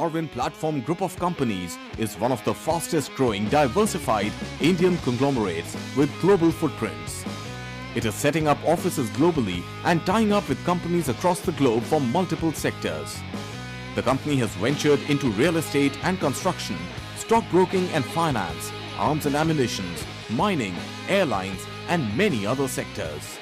Darwin platform group of companies is one of the fastest growing diversified Indian conglomerates with global footprints. It is setting up offices globally and tying up with companies across the globe from multiple sectors. The company has ventured into real estate and construction, stockbroking and finance, arms and ammunition, mining, airlines and many other sectors.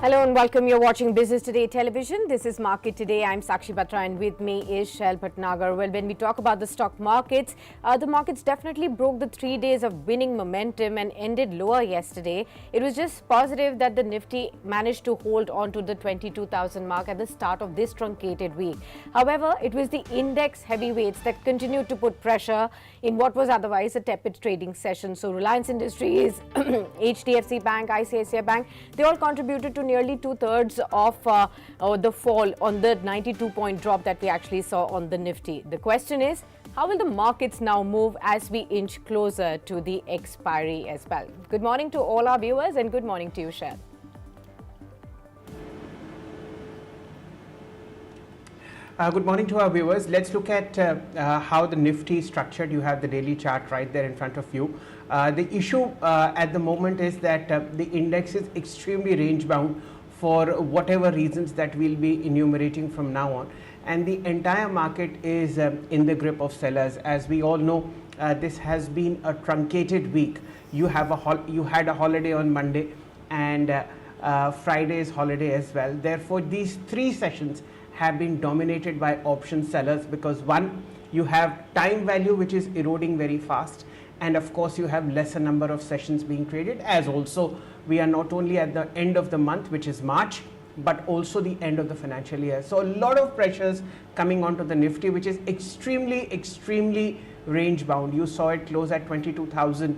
Hello and welcome. You're watching Business Today Television. This is Market Today. I'm Sakshi Batra and with me is Shail Bhatnagar. Well, when we talk about the stock markets, the markets definitely broke the 3 days of winning momentum and ended lower yesterday. It was just positive that the Nifty managed to hold on to the 22,000 mark at the start of this truncated week. However, it was the index heavyweights that continued to put pressure in what was otherwise a tepid trading session. So Reliance Industries, HDFC Bank, ICICI Bank, they all contributed to nearly two-thirds of the fall on the 92-point drop that we actually saw on the Nifty. The question is, how will the markets now move as we inch closer to the expiry as well? Good morning to all our viewers and good morning to you, Shail. Good morning to our viewers. Let's look at how the Nifty is structured. You have the daily chart right there in front of you. The issue at the moment is that the index is extremely range bound for whatever reasons that we'll be enumerating from now on, and the entire market is in the grip of sellers. As we all know, this has been a truncated week. You had a holiday on Monday and Friday's holiday as well. Therefore, these three sessions have been dominated by option sellers because one, you have time value which is eroding very fast, and of course you have lesser number of sessions being traded, as also we are not only at the end of the month, which is March, but also the end of the financial year. So a lot of pressures coming onto the Nifty, which is extremely range bound. You saw it close at 22,000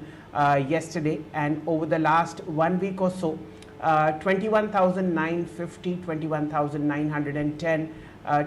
yesterday, and over the last 1 week or so, 21,950, 21,910,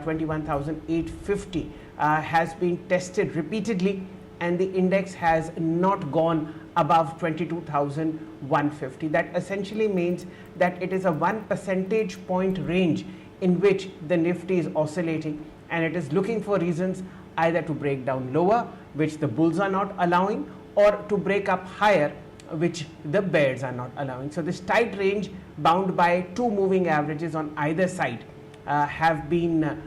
21,850 has been tested repeatedly, and the index has not gone above 22,150. That essentially means that it is a 1 percentage point range in which the Nifty is oscillating, and it is looking for reasons either to break down lower, which the bulls are not allowing, or to break up higher, which the bears are not allowing. So this tight range bound by two moving averages on either side have been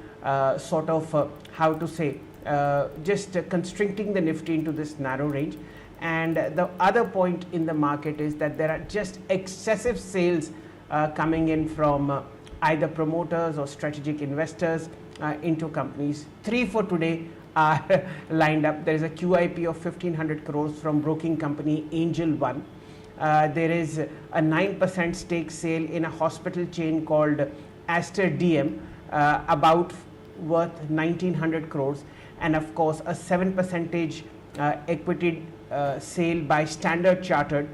just constricting the Nifty into this narrow range. And the other point in the market is that there are just excessive sales coming in from either promoters or strategic investors into companies. Three for today are lined up. There is a QIP of 1,500 crores from broking company Angel One. There is a 9% stake sale in a hospital chain called Aster DM, about worth 1,900 crores, and of course a 7% equity sale by Standard Chartered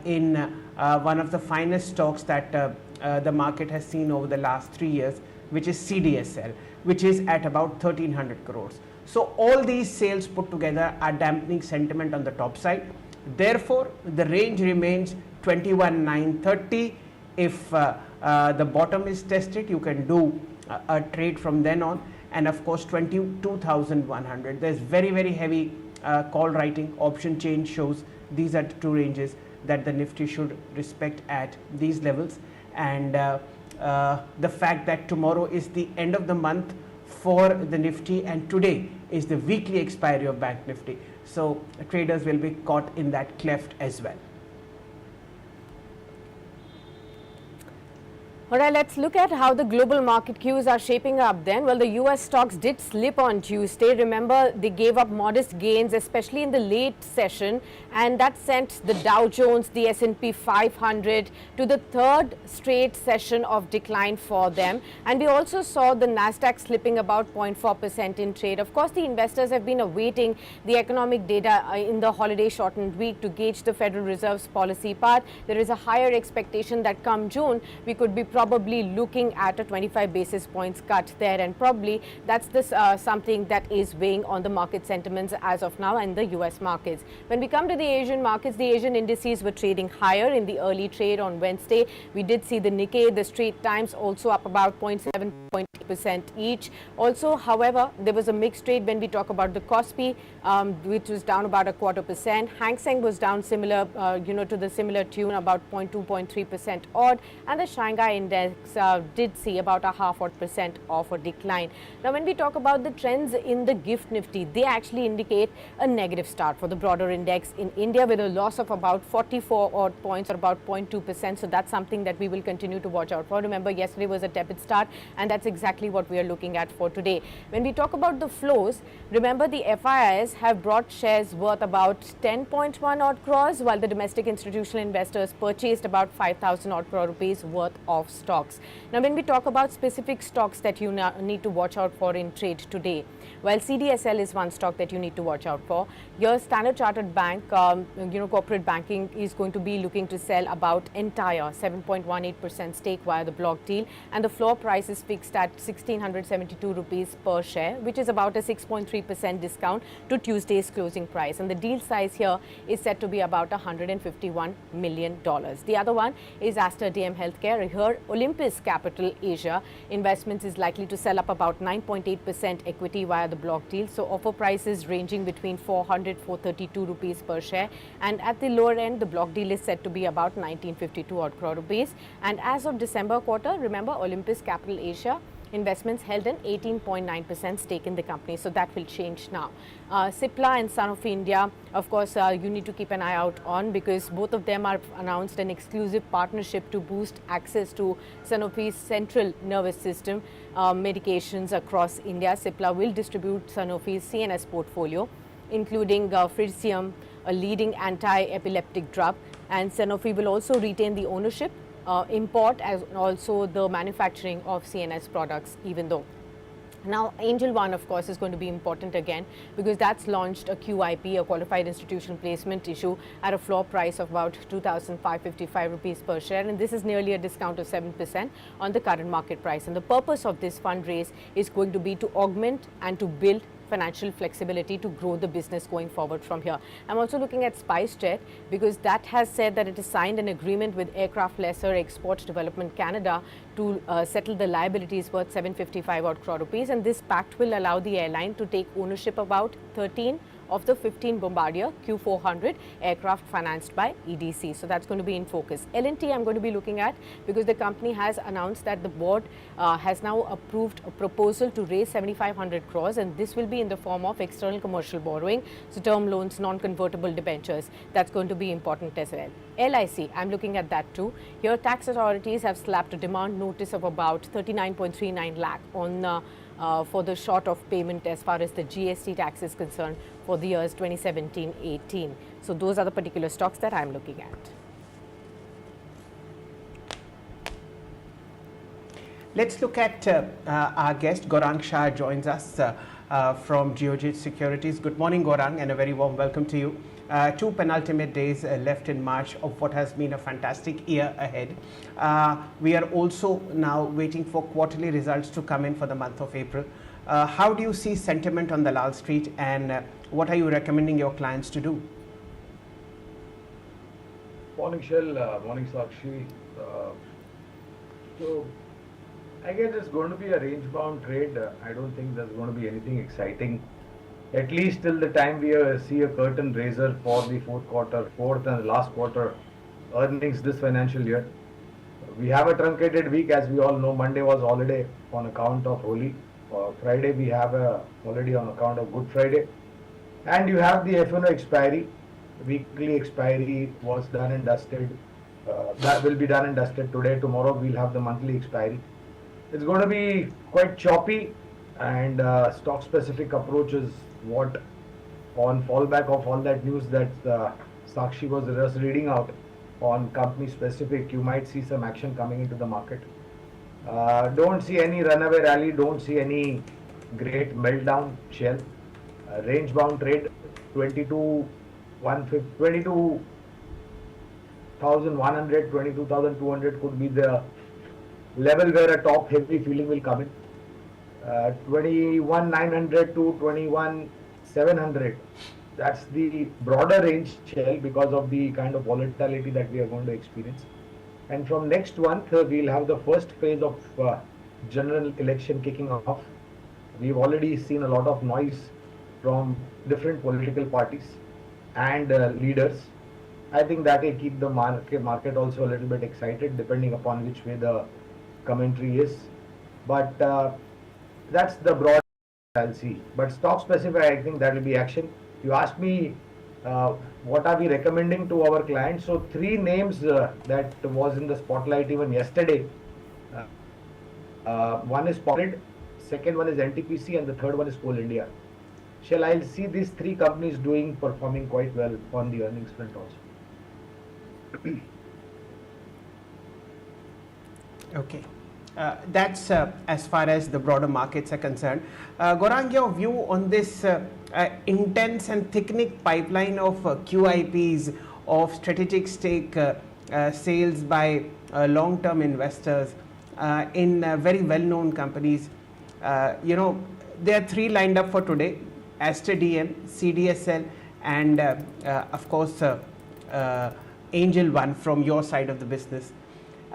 in one of the finest stocks that the market has seen over the last 3 years, which is CDSL, which is at about 1,300 crores. So all these sales put together are dampening sentiment on the top side. Therefore, the range remains 21,930. If the bottom is tested, you can do a trade from then on, and of course 22,100. There's very heavy call writing. Option chain shows these are the two ranges that the Nifty should respect at these levels, and the fact that tomorrow is the end of the month for the Nifty and today is the weekly expiry of Bank Nifty, so traders will be caught in that cleft as well. All right, let's look at how the global market cues are shaping up then. Well, the US stocks did slip on Tuesday. Remember, they gave up modest gains, especially in the late session, and that sent the Dow Jones, the S&P 500 to the third straight session of decline for them. And we also saw the Nasdaq slipping about 0.4% in trade. Of course, the investors have been awaiting the economic data in the holiday shortened week to gauge the Federal Reserve's policy path. There is a higher expectation that come June, we could be probably looking at a 25 basis points cut there, and probably that's something that is weighing on the market sentiments as of now in the US markets. When we come to the Asian markets, the Asian indices were trading higher in the early trade on Wednesday. We did see the Nikkei, the Straits Times also up about 0.7% each. Also, however, there was a mixed trade when we talk about the Kospi, which was down about 0.25%. Hang Seng was down similar, to the similar tune, about 0.2-0.3% odd, and the Shanghai index did see about 0.5% of a decline. Now, when we talk about the trends in the GIFT Nifty, they actually indicate a negative start for the broader index in India with a loss of about 44 odd points, or about 0.2%. So that's something that we will continue to watch out for. Remember, yesterday was a tepid start, and that's exactly what we are looking at for today. When we talk about the flows, remember the FIIs have brought shares worth about 10.1 odd crores, while the domestic institutional investors purchased about 5,000 odd crore rupees worth of stocks. Now, when we talk about specific stocks that you need to watch out for in trade today, while CDSL is one stock that you need to watch out for, your Standard Chartered Bank, corporate banking is going to be looking to sell about entire 7.18% stake via the block deal, and the floor price is fixed at 1,672 rupees per share, which is about a 6.3% discount to Tuesday's closing price, and the deal size here is set to be about $151 million. The other one is Aster DM Healthcare. Here, Olympus Capital Asia Investments is likely to sell up about 9.8% equity via the block deal. So offer prices ranging between 432 rupees per share, and at the lower end, the block deal is set to be about 1952 odd crore rupees. And as of December quarter, remember, Olympus Capital Asia Investments held an 18.9% stake in the company, so that will change now. Cipla and Sanofi India, of course, you need to keep an eye out on, because both of them are announced an exclusive partnership to boost access to Sanofi's central nervous system medications across India. Cipla will distribute Sanofi's CNS portfolio, including Frisium, a leading anti-epileptic drug, and Sanofi will also retain the ownership, import, as also the manufacturing of CNS products, even though. Now, Angel One, of course, is going to be important again, because that's launched a QIP, a qualified institution placement issue, at a floor price of about 2,555 rupees per share, and this is nearly a discount of 7% on the current market price. And the purpose of this fundraise is going to be to augment and to build financial flexibility to grow the business going forward from here. I'm also looking at SpiceJet, because that has said that it has signed an agreement with Aircraft Lessor Export Development Canada to settle the liabilities worth 755 odd crore rupees, and this pact will allow the airline to take ownership about 13 of the 15 Bombardier Q400 aircraft financed by EDC. So that's going to be in focus. L&T I'm going to be looking at, because the company has announced that the board has now approved a proposal to raise 7,500 crores, and this will be in the form of external commercial borrowing, so term loans, non-convertible debentures. That's going to be important as well. LIC, I'm looking at that too. Here, tax authorities have slapped a demand notice of about 39.39 lakh on for the short of payment as far as the GST tax is concerned for the years 2017-18. So those are the particular stocks that I'm looking at. Let's look at our guest. Gaurang Shah joins us from Geojit Securities. Good morning, Gaurang, and a very warm welcome to you. Two penultimate days left in March of what has been a fantastic year ahead. We are also now waiting for quarterly results to come in for the month of April. How do you see sentiment on the Lal Street, and what are you recommending your clients to do? Morning, Shail. Morning, Sakshi. So, I guess it's going to be a range-bound trade. I don't think there's going to be anything exciting, at least till the time we see a curtain raiser for the fourth and last quarter earnings this financial year. We have a truncated week, as we all know. Monday was holiday on account of Holi. Friday we have a holiday on account of Good Friday. And you have the F&O expiry. Weekly expiry was done and dusted. that will be done and dusted today. Tomorrow we'll have the monthly expiry. It's going to be quite choppy, and stock specific approach is what, on fallback of all that news that Sakshi was just reading out on company specific, you might see some action coming into the market. Don't see any runaway rally, don't see any great meltdown. Shell range bound trade 22,100, 22,200 could be the level where a top heavy feeling will come in. 21,900 to 21,700, that's the broader range, Shell, because of the kind of volatility that we are going to experience. And from next month, we'll have the first phase of general election kicking off. We've already seen a lot of noise from different political parties and leaders. I think that will keep the market also a little bit excited, depending upon which way the commentary is. But that's the broad I'll see. But stock specific, I think that will be action. You asked me what are we recommending to our clients. So 3 names that was in the spotlight even yesterday. One is Pocket, second one is NTPC, and the third one is Coal India. Shall I see these 3 companies performing quite well on the earnings front also. Okay. That's as far as the broader markets are concerned. Gaurang, your view on this intense and thickening pipeline of QIPs, of strategic stake sales by long-term investors in very well-known companies. There are 3 lined up for today: Aster DM, CDSL, and of course Angel One from your side of the business.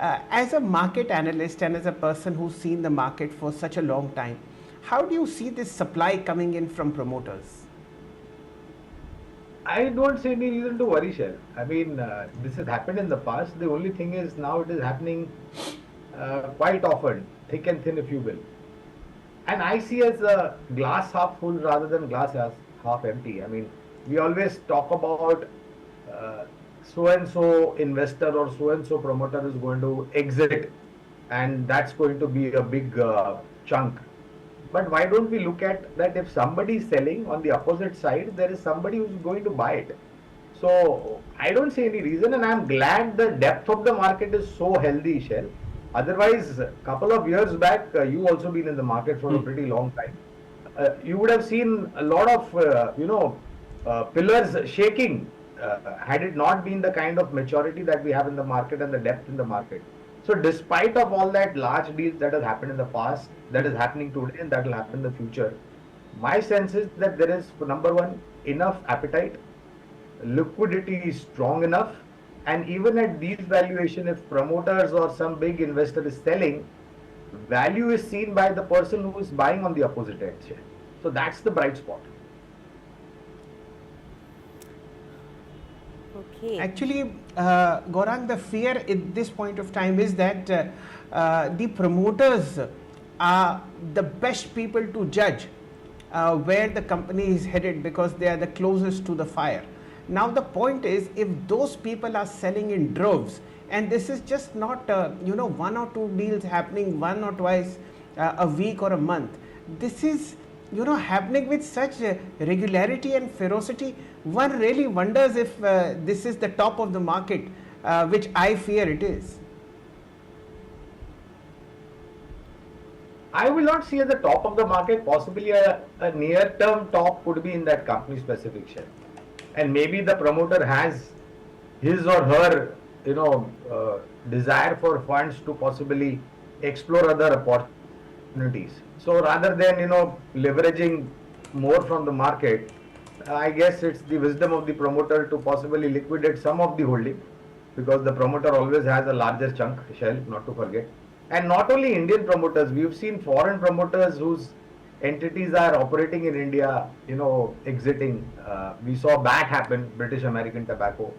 As a market analyst and as a person who's seen the market for such a long time, how do you see this supply coming in from promoters? I don't see any reason to worry, Shell. I mean, this has happened in the past. The only thing is now it is happening quite often, thick and thin, if you will. And I see as a glass half full rather than glass half empty. I mean, we always talk about so-and-so investor or so-and-so promoter is going to exit, and that's going to be a big chunk. But why don't we look at that? If somebody is selling, on the opposite side, there is somebody who's going to buy it. So I don't see any reason, and I'm glad the depth of the market is so healthy, Shell. Otherwise, a couple of years back, you also been in the market for a pretty long time. You would have seen a lot of, pillars shaking. Had it not been the kind of maturity that we have in the market and the depth in the market. So despite of all that large deals that has happened in the past, that is happening today, and that will happen in the future, my sense is that there is, number one, enough appetite, liquidity is strong enough, and even at these valuation, if promoters or some big investor is selling, value is seen by the person who is buying on the opposite edge. So that's the bright spot. Okay. Actually, Gaurang, the fear at this point of time is that the promoters are the best people to judge where the company is headed, because they are the closest to the fire. Now the point is, if those people are selling in droves, and this is just not 1 or 2 deals happening 1 or twice a week or a month, this is happening with such regularity and ferocity, one really wonders if this is the top of the market, which I fear it is. I will not see at the top of the market. Possibly a near-term top could be in that company specific share, and maybe the promoter has his or her desire for funds to possibly explore other opportunities. So rather than leveraging more from the market, I guess it's the wisdom of the promoter to possibly liquidate some of the holding, because the promoter always has a larger chunk, Shell, not to forget. And not only Indian promoters, we've seen foreign promoters whose entities are operating in India, exiting. We saw BAT happen, British American Tobacco.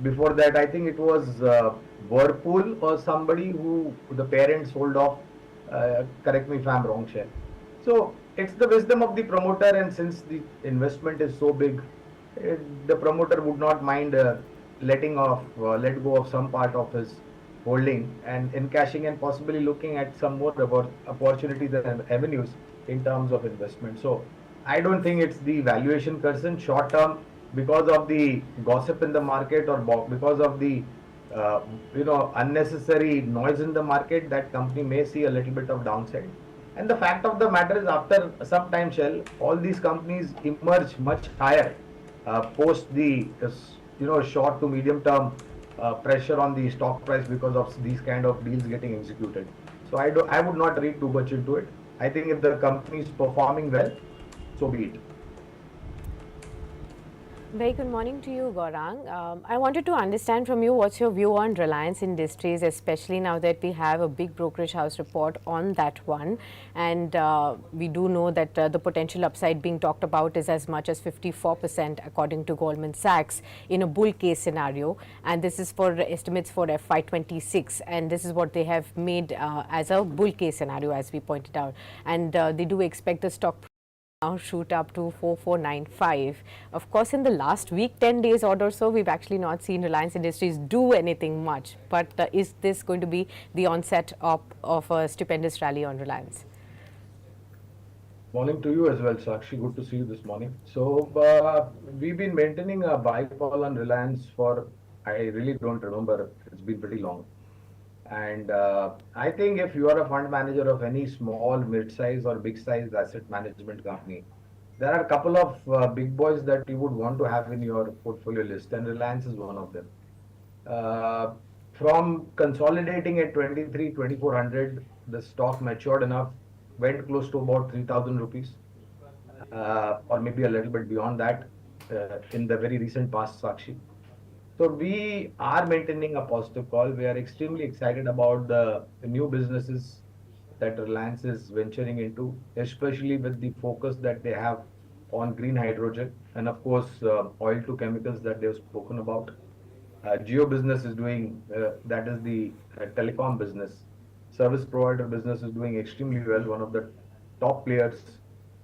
Before that, I think it was Whirlpool or somebody who the parents sold off. Correct me if I'm wrong, Shell. So it's the wisdom of the promoter, and since the investment is so big, the promoter would not mind let go of some part of his holding and encashing and possibly looking at some more opportunities and avenues in terms of investment. So I don't think it's the valuation concern short term because of the gossip in the market or because of the unnecessary noise in the market. That company may see a little bit of downside. And the fact of the matter is, after some time, Shell, all these companies emerge much higher post the short to medium term pressure on the stock price because of these kind of deals getting executed. So I would not read too much into it. I think if the company is performing well, so be it. Very good morning to you, Gaurang. I wanted to understand from you what's your view on Reliance Industries, especially now that we have a big brokerage house report on that one. And we do know that the potential upside being talked about is as much as 54% according to Goldman Sachs in a bull case scenario. And this is for estimates for FY26. And this is what they have made as a bull case scenario, as we pointed out. And they do expect the stock now shoot up to 4495. Of course, in the last week, 10 days or so, we've actually not seen Reliance Industries do anything much. But is this going to be the onset of a stupendous rally on Reliance? Morning to you as well, Sakshi. Good to see you this morning. So we've been maintaining a buy call on Reliance for, I really don't remember, it's been pretty long. And I think if you are a fund manager of any small, mid-sized or big-sized asset management company, there are a couple of big boys that you would want to have in your portfolio list, and Reliance is one of them. From consolidating at 2400, the stock matured enough, went close to about 3000 rupees, or maybe a little bit beyond that in the very recent past, Sakshi. So we are maintaining a positive call. We are extremely excited about the new businesses that Reliance is venturing into, especially with the focus that they have on green hydrogen and of course oil to chemicals that they've spoken about. Geo business is doing, that is the telecom business. Service provider business is doing extremely well, one of the top players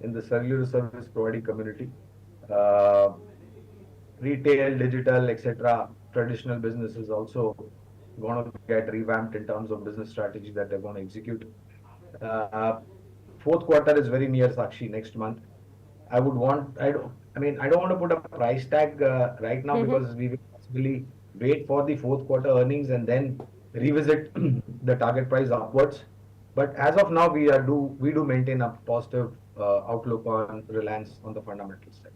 in the cellular service providing community. Retail, digital, etc. Traditional business is also going to get revamped in terms of business strategy that they're going to execute. Fourth quarter is very near, Sakshi, next month. I don't want to put a price tag right now because we will possibly wait for the fourth quarter earnings and then revisit the target price upwards. But as of now, we do maintain a positive outlook on Reliance on the fundamental side.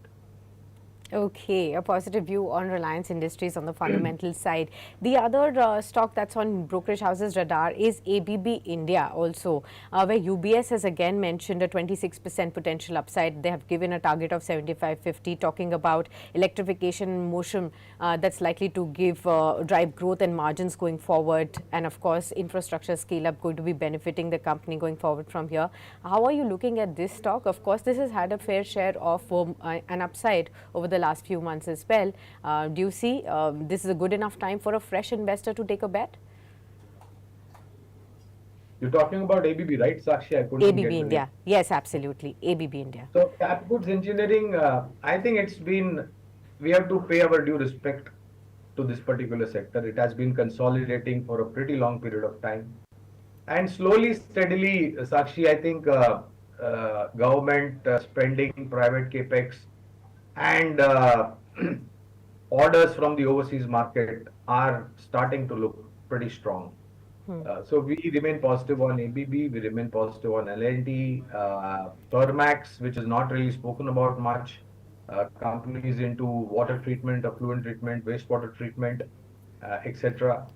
Okay, a positive view on Reliance Industries on the fundamental side. The other stock that's on brokerage houses radar is ABB India also, where UBS has again mentioned a 26% potential upside. They have given a target of 7550, talking about electrification motion that's likely to give drive growth and margins going forward. And of course, infrastructure scale up going to be benefiting the company going forward from here. How are you looking at this stock? Of course, this has had a fair share of an upside over the last few months as well. Do you see this is a good enough time for a fresh investor to take a bet? You're talking about ABB, right, Sakshi? I couldn't ABB get India. Yes, absolutely. ABB India. So Cap Goods Engineering, I think we have to pay our due respect to this particular sector. It has been consolidating for a pretty long period of time. And slowly, steadily, Sakshi, I think government spending, private capex, and orders from the overseas market are starting to look pretty strong. So we remain positive on ABB, we remain positive on L&T, Thermax, which is not really spoken about much, companies into water treatment, effluent treatment, wastewater treatment, etc.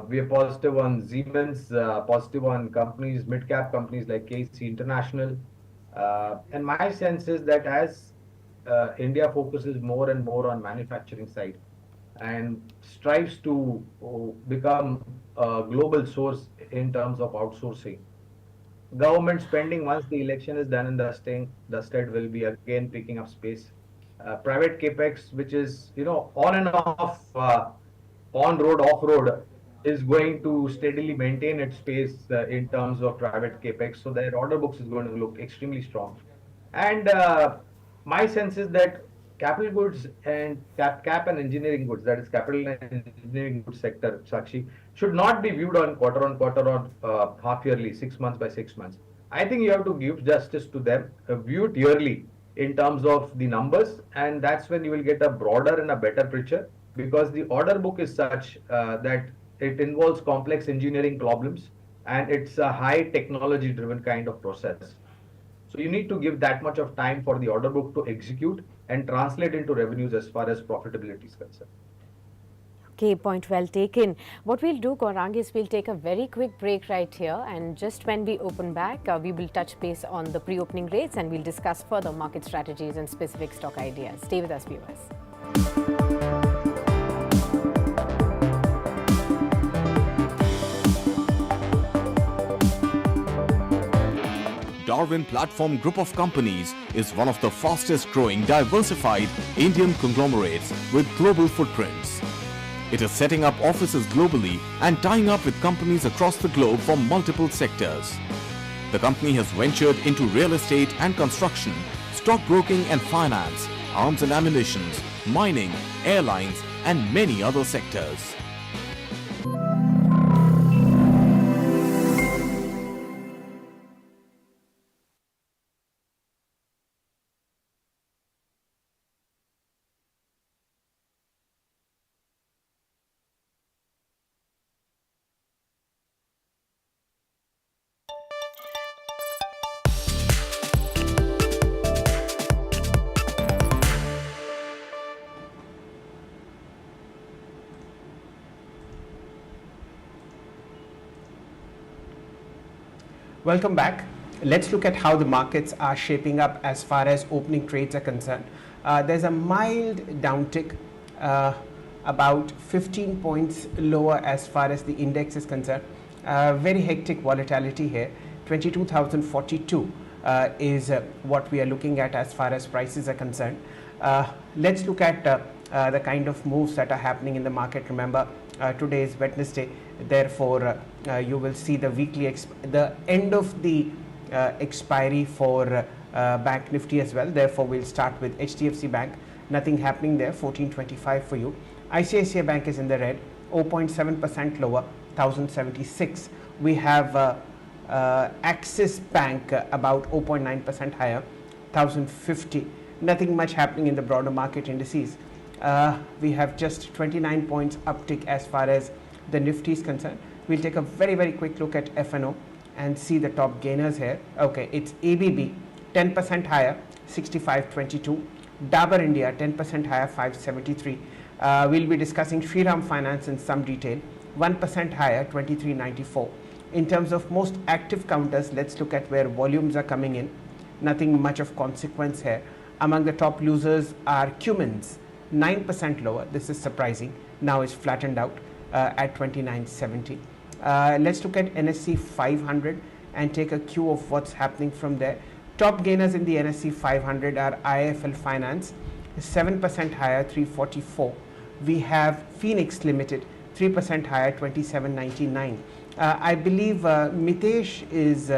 We are positive on Siemens, positive on companies, mid-cap companies like KC International. And my sense is that as India focuses more and more on manufacturing side and strives to become a global source in terms of outsourcing, government spending once the election is done and dusted will be again picking up space. Private capex, which is on and off, on road, off road, is going to steadily maintain its pace in terms of private capex. So their order books is going to look extremely strong. And my sense is that capital goods and cap and engineering goods, that is capital and engineering goods sector, Sakshi, should not be viewed on quarter or half yearly, 6 months by 6 months. I think you have to give justice to them, view it yearly in terms of the numbers, and that's when you will get a broader and a better picture, because the order book is such that it involves complex engineering problems, and it's a high technology driven kind of process. So you need to give that much of time for the order book to execute and translate into revenues as far as profitability is concerned. Okay, point well taken. What we'll do, Gaurang, is we'll take a very quick break right here, and just when we open back, we will touch base on the pre-opening rates and we'll discuss further market strategies and specific stock ideas. Stay with us, viewers. Darwin Platform Group of Companies is one of the fastest growing diversified Indian conglomerates with global footprints. It is setting up offices globally and tying up with companies across the globe from multiple sectors. The company has ventured into real estate and construction, stockbroking and finance, arms and ammunition, mining, airlines and many other sectors. Welcome back. Let's look at how the markets are shaping up as far as opening trades are concerned. There's a mild downtick, about 15 points lower as far as the index is concerned. Very hectic volatility here. 22,042 is what we are looking at as far as prices are concerned. Let's look at the kind of moves that are happening in the market. Remember, today is Wednesday, therefore you will see the weekly the end of the expiry for Bank Nifty as well. Therefore we'll start with HDFC Bank. Nothing happening there, 1425 for you. ICICI Bank is in the red, 0.7% lower, 1076. We have Axis Bank about 0.9% higher, 1050. Nothing much happening in the broader market indices. We have just 29 points uptick as far as the Nifty is concerned. We'll take a very quick look at F&O and see the top gainers here. Okay, it's ABB 10% higher, 65.22. Dabur India 10% higher, 573. We'll be discussing Shriram Finance in some detail, 1% higher, 23.94. In terms of most active counters, let's look at where volumes are coming in. Nothing much of consequence here. Among the top losers are Cummins, 9% lower. This is surprising. Now it's flattened out at 29.70. Let's look at NSE 500 and take a cue of what's happening from there. Top gainers in the NSE 500 are IIFL Finance, 7% higher, 344. We have Phoenix Limited, 3% higher, 27.99. I believe Mitesh is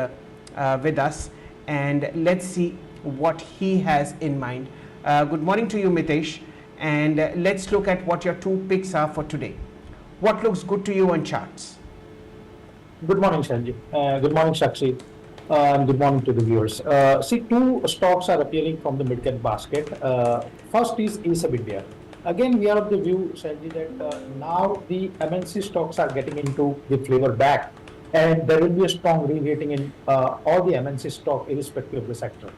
with us, and let's see what he has in mind. Good morning to you, Mitesh, and let's look at what your two picks are for today. What looks good to you on charts? Good morning, Sanjay. Good morning, Sakshi. And good morning to the viewers. See, two stocks are appearing from the mid-cap basket. First is ASAP India. Again, we are of the view, Sanjay, that now the MNC stocks are getting into the flavor back, and there will be a strong re-rating in all the MNC stock irrespective of the sector.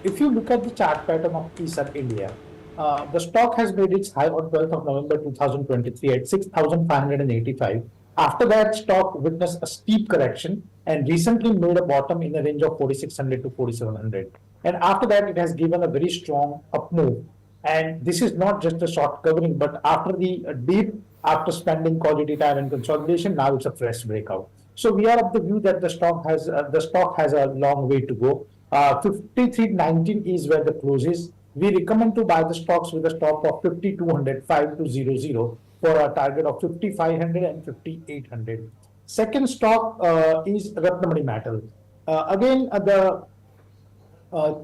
If you look at the chart pattern of ASAP India, the stock has made its high on 12th of November 2023 at 6,585. After that, stock witnessed a steep correction and recently made a bottom in the range of 4,600 to 4,700. And after that, it has given a very strong up move. And this is not just a short covering, but after the dip, after spending quality time and consolidation, now it's a fresh breakout. So we are of the view that the stock has a long way to go. 53.19 is where the close is. We recommend to buy the stocks with a stop of 5,200, 5,200 for a target of 5,500 and 5,800. Second stock is Ratnamani Metal. Again, the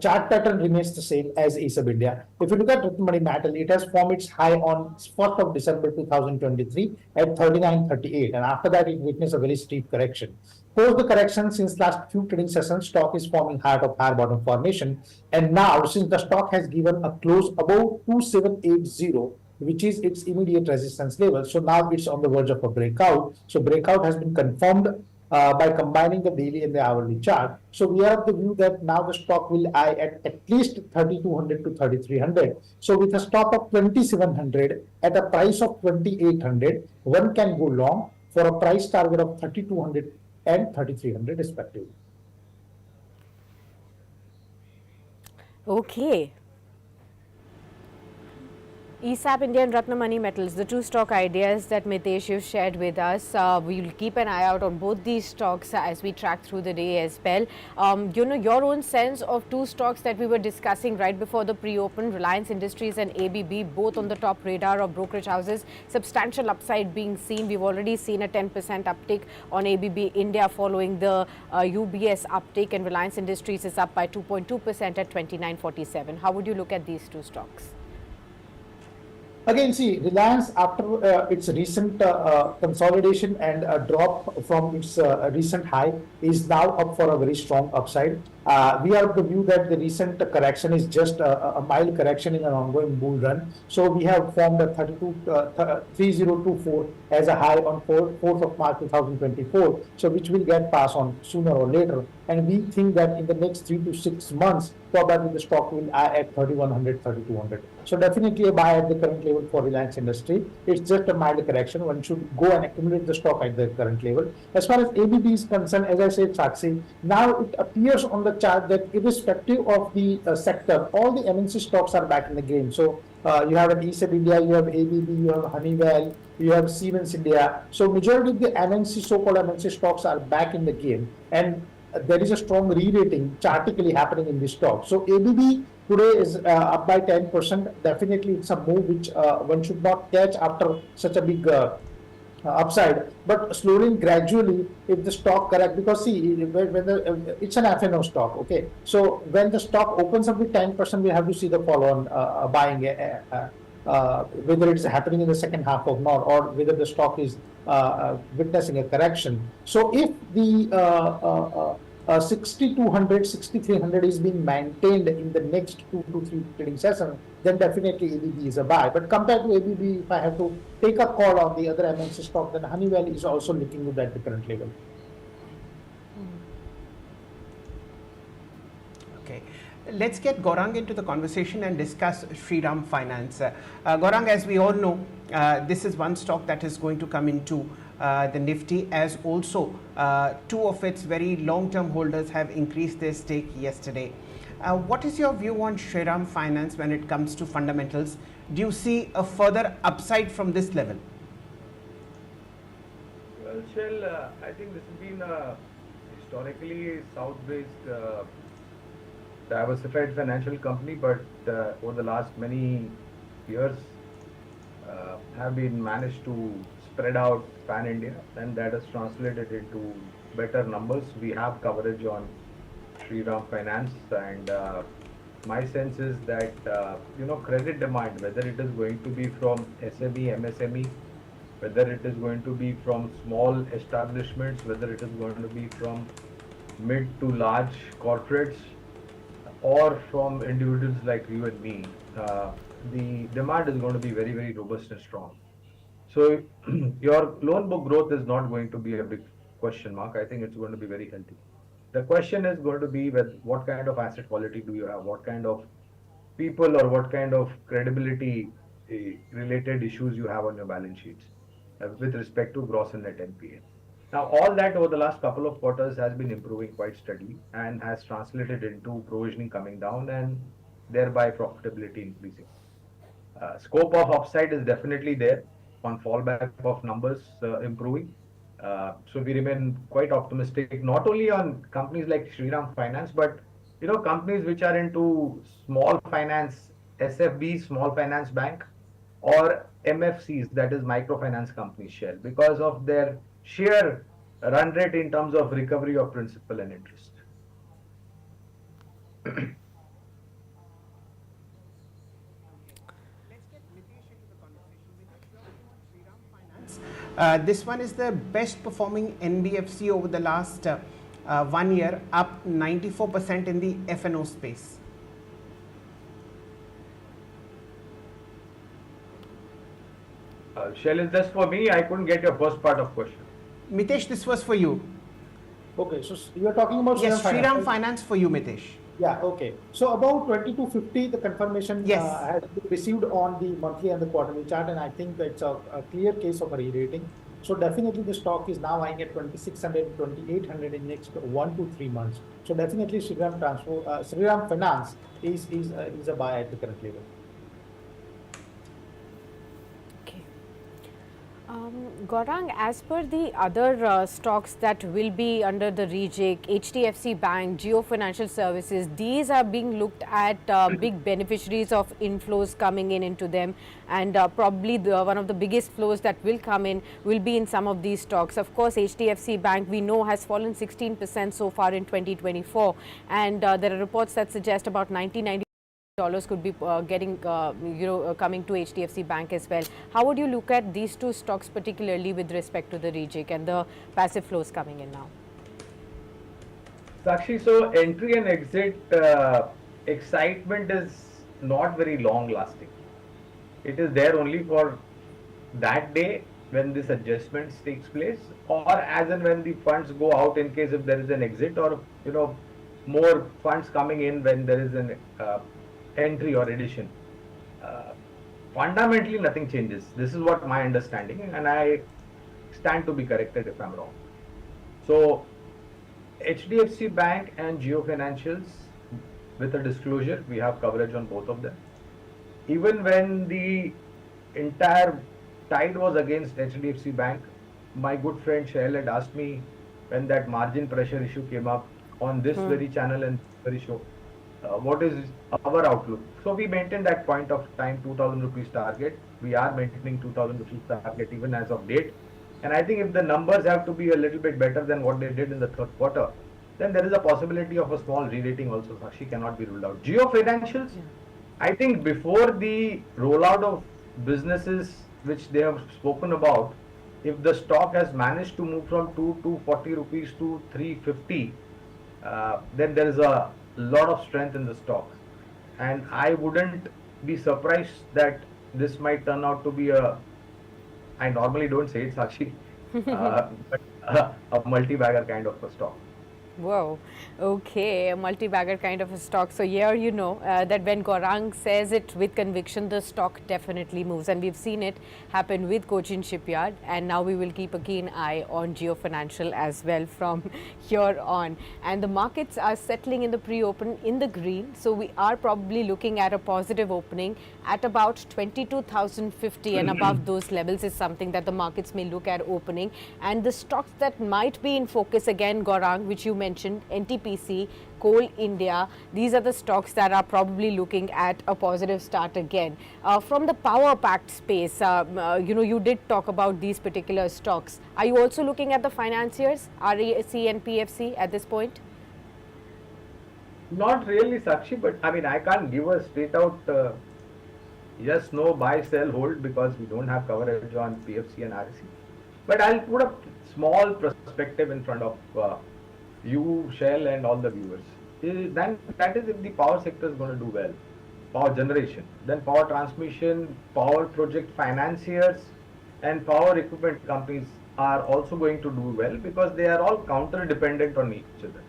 chart pattern remains the same as ASAP India. If you look at Ratnamani Metal, it has formed its high on 1st of December 2023 at 39.38, and after that it witnessed a very steep correction. Post the correction, since last few trading sessions, stock is forming higher top higher bottom formation, and now since the stock has given a close above 2780, which is its immediate resistance level. So now it's on the verge of a breakout. So breakout has been confirmed by combining the daily and the hourly chart. So we are of the view that now the stock will eye at least 3200 to 3300. So with a stop of 2700 at a price of 2800, one can go long for a price target of 3200 and 3300 respectively. Okay. ESAP India and Ratnamani Metals, the two stock ideas that Mitesh you've shared with us. We will keep an eye out on both these stocks as we track through the day as well. Your own sense of two stocks that we were discussing right before the pre-open, Reliance Industries and ABB, both on the top radar of brokerage houses, substantial upside being seen. We've already seen a 10% uptick on ABB India following the UBS uptick, and Reliance Industries is up by 2.2% at 29.47. How would you look at these two stocks? Again, see, Reliance, after its recent consolidation and a drop from its recent high, is now up for a very strong upside. We are of the view that the recent correction is just a mild correction in an ongoing bull run. So we have formed a 3024 as a high on 4th of March 2024, so which will get passed on sooner or later. And we think that in the next 3 to 6 months, probably the stock will eye at 3100, 3200. So definitely a buy at the current level for Reliance Industry. It's just a mild correction. One should go and accumulate the stock at the current level. As far as ABB is concerned, as I said, Sakshi, now it appears on the chart that irrespective of the sector, all the MNC stocks are back in the game. So you have an ESAP India, you have ABB, you have Honeywell, you have Siemens India. So majority of the MNC, so-called MNC stocks are back in the game, and there is a strong re-rating chartically happening in this stock. So ABB today is up by 10%. Definitely it's a move which one should not catch after such a big upside, but slowly and gradually, if the stock correct, because see, when the, it's an FNO stock, okay, so when the stock opens up with 10%, we have to see the follow-on buying, whether it's happening in the second half of not, or whether the stock is witnessing a correction. So if the 6200, 6300 is being maintained in the next 2 to 3 trading sessions, then definitely ABB is a buy. But compared to ABB, if I have to take a call on the other MNC stock, then Honeywell is also looking good at the current level. Okay. Let's get Gaurang into the conversation and discuss Shriram Finance. Gaurang, as we all know, this is one stock that is going to come into the Nifty, as also two of its very long-term holders have increased their stake yesterday. What is your view on Shriram Finance when it comes to fundamentals? Do you see a further upside from this level? Well, Shail, I think this has been a historically south-based diversified financial company, but over the last many years have been managed to spread out pan-India, and that has translated into better numbers. We have coverage on Shriram Finance, and my sense is that credit demand, whether it is going to be from SME, MSME, whether it is going to be from small establishments, whether it is going to be from mid to large corporates, or from individuals like you and me, the demand is going to be very, very robust and strong. So your loan book growth is not going to be a big question mark. I think it's going to be very healthy. The question is going to be with what kind of asset quality do you have, what kind of people or what kind of credibility related issues you have on your balance sheets with respect to gross and net NPA. Now, all that over the last couple of quarters has been improving quite steadily and has translated into provisioning coming down and thereby profitability increasing. Scope of upside is definitely there on fallback of numbers improving. So we remain quite optimistic, not only on companies like Shriram Finance, but companies which are into small finance, SFB, small finance bank, or MFCs, that is microfinance companies, Shell, because of their sheer run rate in terms of recovery of principal and interest. This one is the best performing NBFC over the last 1 year, up 94% in the F&O space. Shail, is this for me? I couldn't get your first part of question. Mitesh, this was for you. Okay, so you are talking about Yes, Shriram Shriram Finance. Finance for you, Mitesh. Yeah, okay. So about 2250, the confirmation Yes. has been received on the monthly and the quarterly chart, and I think it's a clear case of a re-rating. So definitely the stock is now eyeing at 2600, 2800 in next 1 to 3 months. So definitely Shriram Finance is a buy at the current level. Okay. Gaurang, as per the other stocks that will be under the reject, HDFC Bank, Geo Financial Services, these are being looked at big beneficiaries of inflows coming in into them, and probably one of the biggest flows that will come in will be in some of these stocks. Of course, HDFC Bank we know has fallen 16% so far in 2024, and there are reports that suggest about 90 dollars could be getting coming to HDFC Bank as well. How would you look at these two stocks particularly with respect to the rejig and the passive flows coming in now? Sakshi, so entry and exit excitement is not very long lasting. It is there only for that day when this adjustment takes place, or as and when the funds go out in case if there is an exit, or more funds coming in when there is an entry or addition. Fundamentally nothing changes. This is what my understanding, and I stand to be corrected if I'm wrong. So HDFC Bank and Geo Financials, with a disclosure, we have coverage on both of them. Even when the entire tide was against HDFC Bank, my good friend Shail had asked me when that margin pressure issue came up on this very channel and very show, what is our outlook? So we maintained that point of time 2000 rupees target. We are maintaining 2000 rupees target even as of date. And I think if the numbers have to be a little bit better than what they did in the third quarter, then there is a possibility of a small re-rating also. Sakshi, cannot be ruled out. Geo Financials, I think before the rollout of businesses which they have spoken about, if the stock has managed to move from 240 rupees to 350, then there is a lot of strength in the stock, and I wouldn't be surprised that this might turn out to be I normally don't say it, Sakshi, but a multi-bagger kind of a stock. Whoa, okay, a multi-bagger kind of a stock. So here you know that when Gaurang says it with conviction, the stock definitely moves, and we've seen it happen with Cochin Shipyard, and now we will keep a keen eye on Geo Financial as well from here on. And the markets are settling in the pre-open in the green, so we are probably looking at a positive opening at about 22,050 and above those levels is something that the markets may look at opening. And the stocks that might be in focus again, Gaurang, which you mentioned, NTPC, Coal India, these are the stocks that are probably looking at a positive start again. From the power packed space, you did talk about these particular stocks. Are you also looking at the financiers, REC and PFC at this point? Not really, Sakshi, but I mean, I can't give a straight out yes, no, buy, sell, hold, because we don't have coverage on PFC and REC. But I'll put a small perspective in front of you, Shail, and all the viewers. Then that is if the power sector is going to do well, power generation, then power transmission, power project financiers, and power equipment companies are also going to do well, because they are all counter dependent on each other.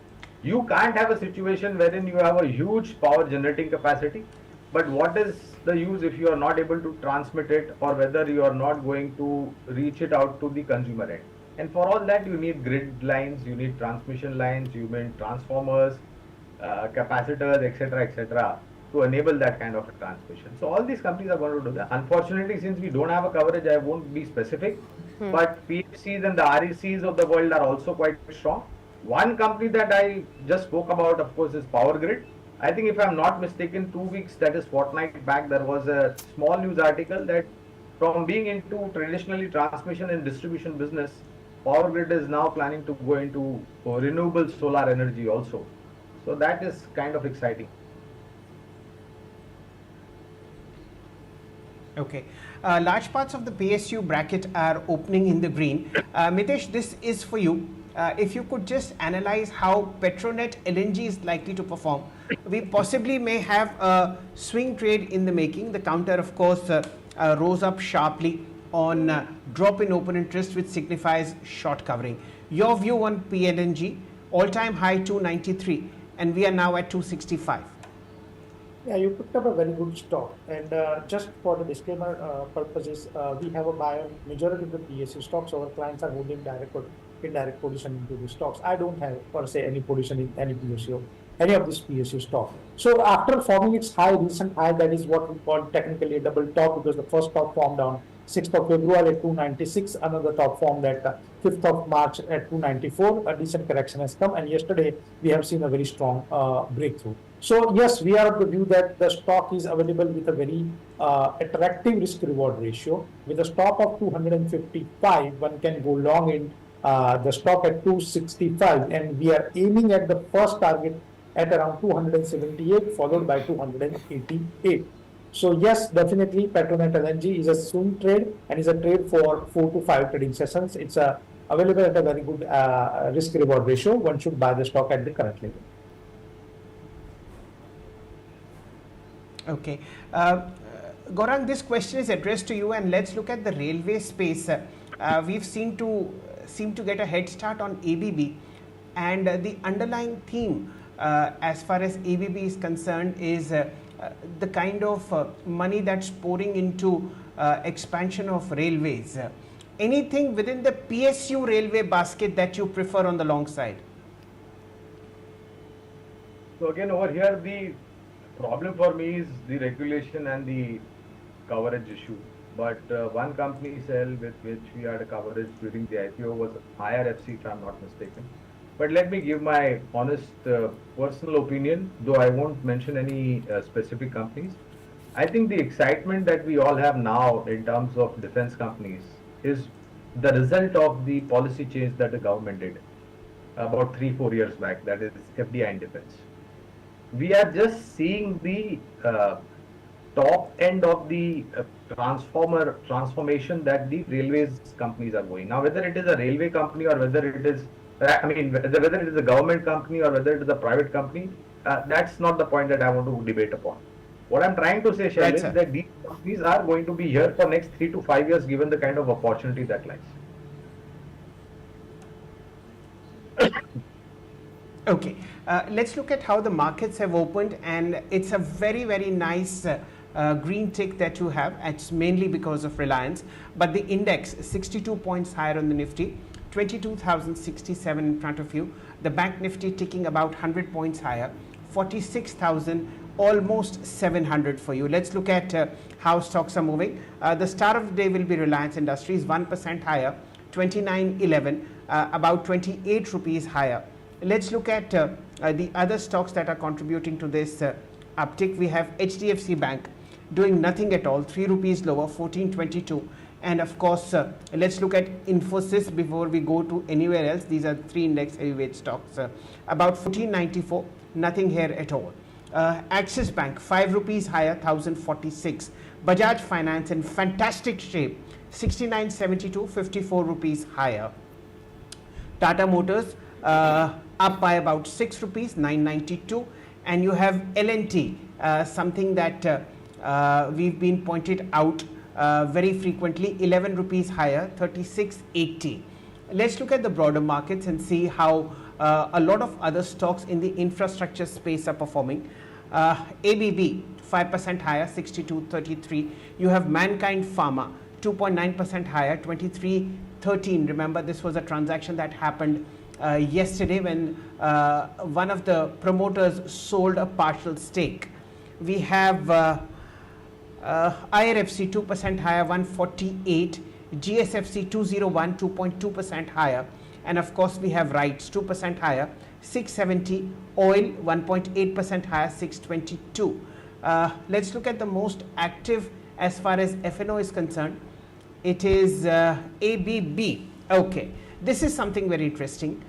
You can't have a situation wherein you have a huge power generating capacity, but what is the use if you are not able to transmit it, or whether you are not going to reach it out to the consumer end? And for all that, you need grid lines, you need transmission lines, you need transformers, capacitors, etc., to enable that kind of a transmission. So all these companies are going to do that. Unfortunately, since we don't have a coverage, I won't be specific, but PFCs and the RECs of the world are also quite strong. One company that I just spoke about, of course, is Power Grid. I think if I'm not mistaken, 2 weeks, that is fortnight back, there was a small news article that from being into traditionally transmission and distribution business, Power Grid is now planning to go into renewable solar energy also. So that is kind of exciting. Okay. Large parts of the PSU bracket are opening in the green. Mitesh, this is for you. If you could just analyze how Petronet LNG is likely to perform, we possibly may have a swing trade in the making. The counter, of course, rose up sharply on drop in open interest, which signifies short covering. Your view on PLNG, all-time high 293, and we are now at 265. Yeah, you picked up a very good stock. And just for the disclaimer purposes, we have a buy on majority of the PSU stocks. Our clients are holding direct or indirect position into the stocks. I don't have per se any position in any PSU, any of this PSU stock. So after forming its recent high, that is what we call technically a double top, because the first top formed on 6th of February at 296, another top formed at 5th of March at 294. A decent correction has come, and yesterday we have seen a very strong breakthrough. So yes, we are of the view that the stock is available with a very attractive risk-reward ratio. With a stop of 255, one can go long in the stock at 265, and we are aiming at the first target at around 278, followed by 288. So yes, definitely Petronet LNG is a swing trade and is a trade for 4 to 5 trading sessions. It's available at a very good risk-reward ratio. One should buy the stock at the current level. Okay. Gaurang, this question is addressed to you, and let's look at the railway space. We've seem to get a head start on ABB, and the underlying theme as far as ABB is concerned is the kind of money that's pouring into expansion of railways. Anything within the PSU railway basket that you prefer on the long side? So again, over here, the problem for me is the regulation and the coverage issue. But one company, Shail, with which we had a coverage during the IPO was IRFC, if I'm not mistaken. But let me give my honest personal opinion, though I won't mention any specific companies. I think the excitement that we all have now in terms of defense companies is the result of the policy change that the government did about 3-4 years back, that is FDI in defense. We are just seeing the top end of the transformation that the railways companies are going. Now, whether it is a railway company or whether it is, whether it is a government company or whether it is a private company, that's not the point that I want to debate upon. What I'm trying to say, Shail, is that these companies are going to be here for next 3 to 5 years, given the kind of opportunity that lies. Okay, let's look at how the markets have opened, and it's a very, very nice green tick that you have. It's mainly because of Reliance, but the index 62 points higher on the Nifty, 22,067 in front of you. The Bank Nifty ticking about 100 points higher, 46,000, almost 700 for you. Let's look at how stocks are moving. The star of the day will be Reliance Industries, 1% higher, 29.11, about 28 rupees higher. Let's look at the other stocks that are contributing to this uptick. We have HDFC Bank doing nothing at all, 3 rupees lower, 14.22. And of course, let's look at Infosys before we go to anywhere else. These are 3 index heavyweight stocks, about 14.94, nothing here at all. Axis Bank, 5 rupees higher, 1046. Bajaj Finance in fantastic shape, 69.72, 54 rupees higher. Tata Motors up by about 6 rupees, 992. And you have L&T, something that we've been pointed out very frequently, 11 rupees higher, 36.80. Let's look at the broader markets and see how a lot of other stocks in the infrastructure space are performing. ABB 5% higher, 62.33. You have Mankind Pharma 2.9% higher, 23.13. Remember, this was a transaction that happened yesterday when one of the promoters sold a partial stake. We have IRFC 2% higher, 148. GSFC 201, 2.2% higher. And of course, we have RITES 2% higher, 670. Oil 1.8% higher, 622. Let's look at the most active as far as F&O is concerned. It is ABB. Okay, this is something very interesting.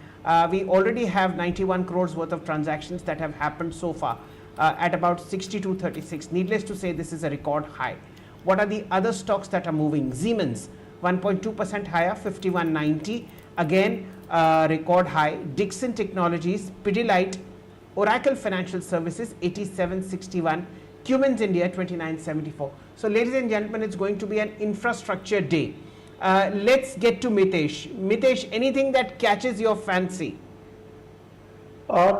We already have 91 crores worth of transactions that have happened so far at about 62.36. Needless to say, this is a record high. What are the other stocks that are moving? Siemens 1.2% higher, 51.90. Again, record high. Dixon Technologies, Pidilite, Oracle Financial Services 87.61. Cummins India 29.74. So ladies and gentlemen, it's going to be an infrastructure day. Let's get to Mitesh. Mitesh, anything that catches your fancy?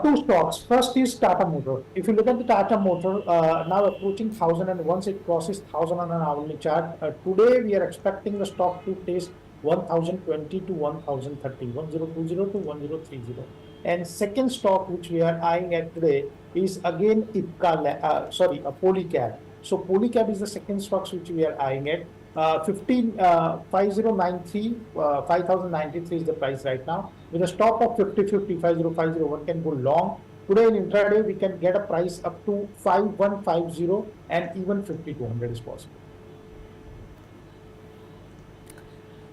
Two stocks. First is Tata Motor. If you look at the Tata Motor, now approaching 1000, and once it crosses 1000 on an hourly chart, today we are expecting the stock to taste 1020 to 1030, 1020 to 1030. And second stock which we are eyeing at today is again Polycab. So Polycab is the second stock which we are eyeing at. 5093 is the price right now. With a stop of 5050, one can go long. Today in intraday, we can get a price up to 5150 and even 5200 is possible.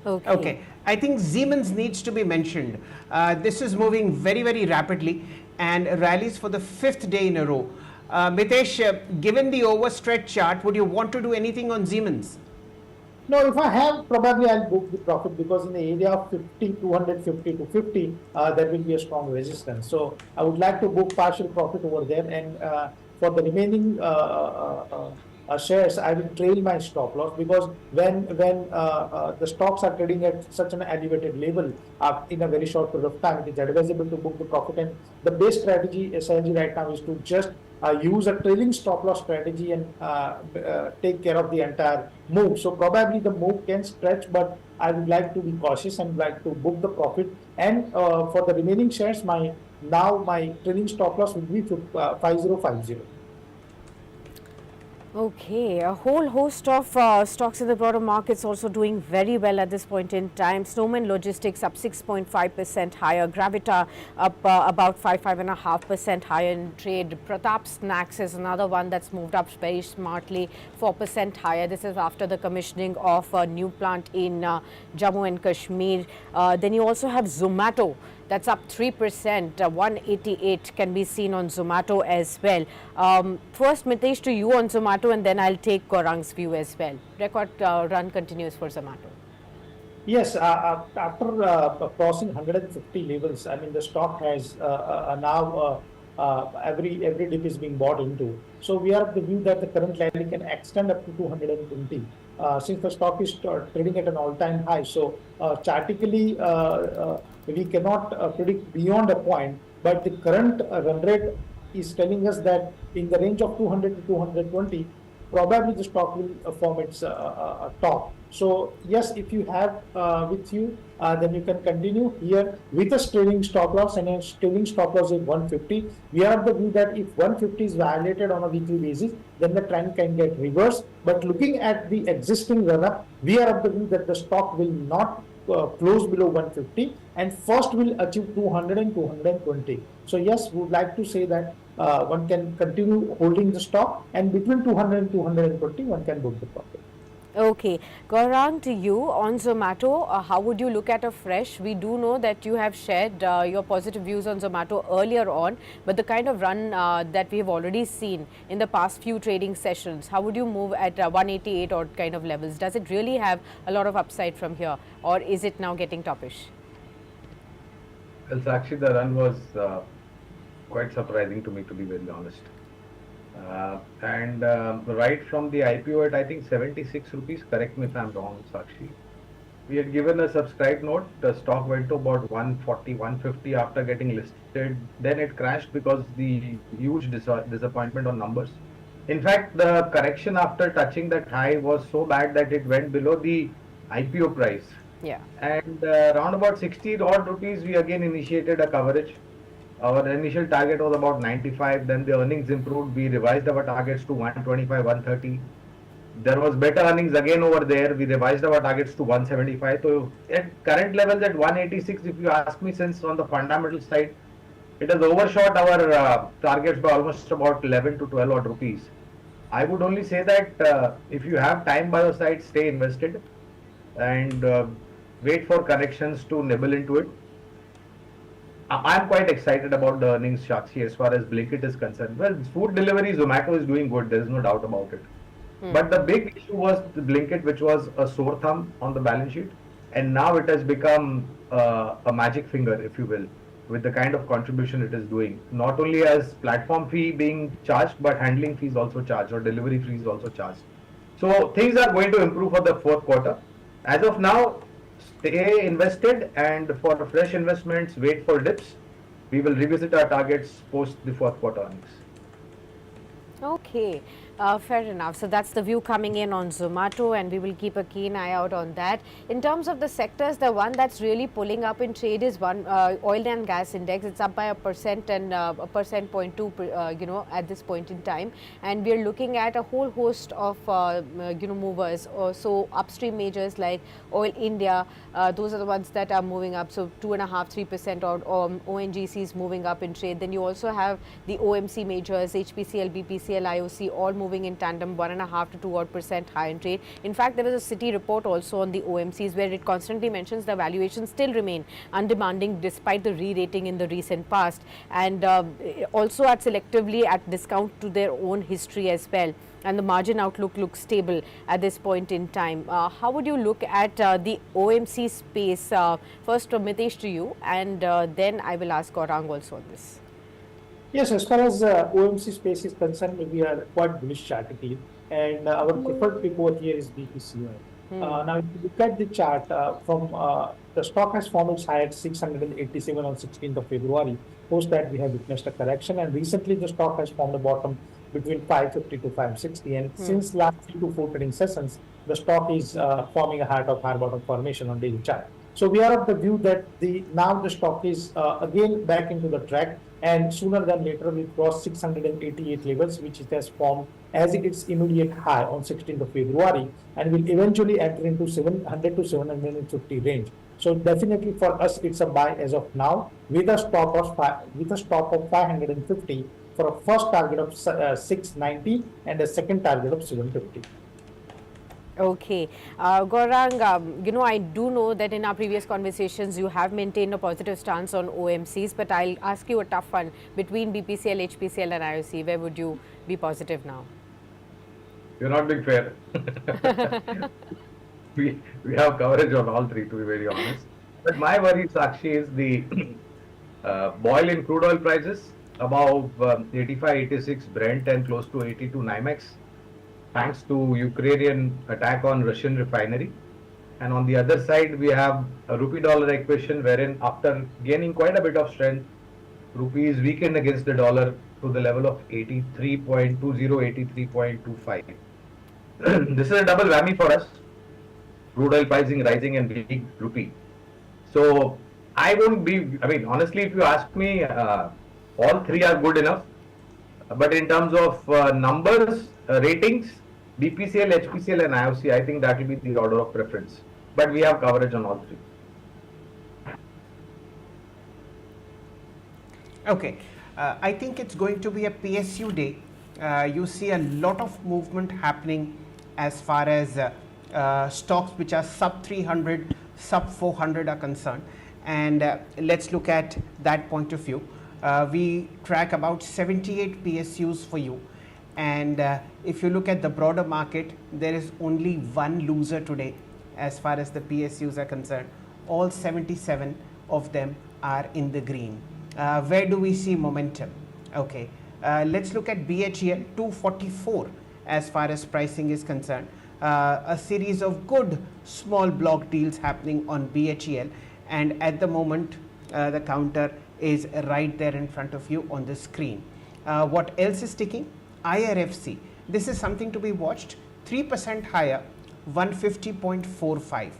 Okay. I think Siemens needs to be mentioned. This is moving very, very rapidly and rallies for the fifth day in a row. Mitesh, given the overstretched chart, would you want to do anything on Siemens? No, if I have, probably I'll book the profit, because in the area of 50, 250 to 50, there will be a strong resistance. So I would like to book partial profit over there, and for the remaining shares, I will trail my stop loss, because when the stocks are trading at such an elevated level in a very short period of time, it is advisable to book the profit. And the best strategy essentially right now is to just use a trailing stop loss strategy and take care of the entire move. So probably the move can stretch, but I would like to be cautious and like to book the profit. And for the remaining shares, my trailing stop loss would be 5050. Okay, a whole host of stocks in the broader markets also doing very well at this point in time. Snowman Logistics up 6.5% higher. Gravita up about 5.5% higher in trade. Pratap Snacks is another one that's moved up very smartly, 4% higher. This is after the commissioning of a new plant in Jammu and Kashmir. Then you also have Zomato. That's up 3%, 188 can be seen on Zomato as well. First, Mitesh, to you on Zomato, and then I'll take Gaurang's view as well. Record run continues for Zomato. Yes, after crossing 150 levels, I mean, the stock has now every dip is being bought into. So we are of the view that the current rally can extend up to 220. Since the stock is trading at an all-time high, so chartically we cannot predict beyond a point, but the current run rate is telling us that in the range of 200 to 220, probably the stock will form its top. So yes, if you have with you, then you can continue here with a trailing stop loss, and a trailing stop loss is 150. We are of the view that if 150 is violated on a weekly basis, then the trend can get reversed. But looking at the existing run-up, we are of the view that the stock will not close below 150 and first will achieve 200 and 220. So yes, we would like to say that one can continue holding the stock, and between 200 and 220 one can book the profit. Okay, Gaurang, to you on Zomato, how would you look at a fresh? We do know that you have shared your positive views on Zomato earlier on, but the kind of run that we have already seen in the past few trading sessions, how would you move at 188 or kind of levels? Does it really have a lot of upside from here, or is it now getting toppish? Well, Sakshi, the run was quite surprising to me, to be very honest. Right from the IPO at I think 76 rupees, correct me if I'm wrong, Sakshi. We had given a subscribe note, the stock went to about 140, 150 after getting listed. Then it crashed because the huge disappointment on numbers. In fact, the correction after touching that high was so bad that it went below the IPO price. Yeah. And around about 60 odd rupees, we again initiated a coverage. Our initial target was about 95, then the earnings improved. We revised our targets to 125, 130. There was better earnings again over there. We revised our targets to 175. So at current levels at 186, if you ask me, since on the fundamental side, it has overshot our targets by almost about 11 to 12 odd rupees. I would only say that if you have time by your side, stay invested and wait for corrections to nibble into it. I'm quite excited about the earnings, Sakshi, as far as Blinkit is concerned. Well, food delivery, Zomato is doing good. There is no doubt about it. But the big issue was the Blinkit, which was a sore thumb on the balance sheet, and now it has become a magic finger, if you will, with the kind of contribution it is doing. Not only as platform fee being charged, but handling fees also charged or delivery fees also charged. So things are going to improve for the fourth quarter. As of now, stay invested, and for fresh investments, wait for dips. We will revisit our targets post the fourth quarter earnings. Okay, fair enough. So that's the view coming in on Zomato, and we will keep a keen eye out on that. In terms of the sectors, the one that's really pulling up in trade is oil and gas index. It's up by 1% and a percent 0.2, at this point in time. And we're looking at a whole host of, movers. So upstream majors like Oil India, those are the ones that are moving up. So 2.5–3%, or ONGC is moving up in trade. Then you also have the OMC majors, HPCL, BPCL, IOC, all moving in tandem, 1.5 to 2% high in trade. In fact, there was a Citi report also on the OMCs where it constantly mentions the valuations still remain undemanding despite the re-rating in the recent past, and also at selectively at discount to their own history as well. And the margin outlook looks stable at this point in time. How would you look at the OMC space? First, Mitesh, to you, and then I will ask Gaurang also on this. Yes, as far as OMC space is concerned, we are quite bullish chartically, and our preferred pick over here is BPCL. Now, if you look at the chart, from the stock has formed its high at 687 on 16th of February. Post that, we have witnessed a correction, and recently the stock has formed a bottom between 550 to 560. And since last 3 to 4 trading sessions, the stock is forming a heart of high bottom formation on daily chart. So we are of the view that now the stock is again back into the track, and sooner than later we cross 688 levels, which it has formed as its immediate high on 16th of February, and will eventually enter into 700 to 750 range. So definitely for us, it's a buy as of now, with a stop of 550 for a first target of 690 and a second target of 750. Okay. Gaurang, I do know that in our previous conversations you have maintained a positive stance on OMCs, but I'll ask you a tough one. Between BPCL, HPCL and IOC, where would you be positive now? You're not being fair. we have coverage on all three, to be very honest. But my worry, Sakshi, is the boil in crude oil prices above 85, 86 Brent and close to 82 NYMEX. Thanks to Ukrainian attack on Russian refinery. And on the other side, we have a rupee-dollar equation wherein after gaining quite a bit of strength, rupee is weakened against the dollar to the level of 83.20, 83.25. This is a double whammy for us. Crude oil pricing rising and weak rupee. So I won't be, honestly, if you ask me, all three are good enough. But in terms of numbers, ratings, BPCL, HPCL and IOC, I think that will be the order of preference. But we have coverage on all three. Okay, I think it's going to be a PSU day. You see a lot of movement happening as far as stocks which are sub 300, sub 400 are concerned. And let's look at that point of view. We track about 78 PSUs for you. And if you look at the broader market, there is only one loser today as far as the PSUs are concerned. All 77 of them are in the green. Where do we see momentum? Okay, let's look at BHEL, 244 as far as pricing is concerned. A series of good small block deals happening on BHEL, and at the moment the counter is right there in front of you on the screen. What else is ticking? IRFC. This is something to be watched. 3% higher, 150.45.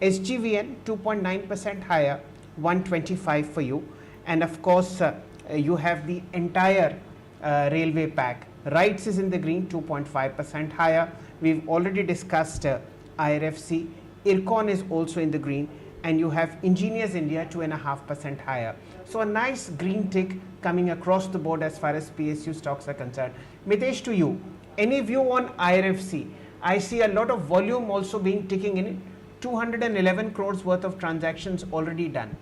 SGVN 2.9% higher, 125 for you. And of course, you have the entire railway pack. RITES is in the green, 2.5% higher. We've already discussed IRFC. IRCON is also in the green. And you have Engineers India, 2.5% higher. So a nice green tick coming across the board as far as PSU stocks are concerned. Mitesh, to you, any view on IRFC? I see a lot of volume also being ticking in it. 211 crores worth of transactions already done.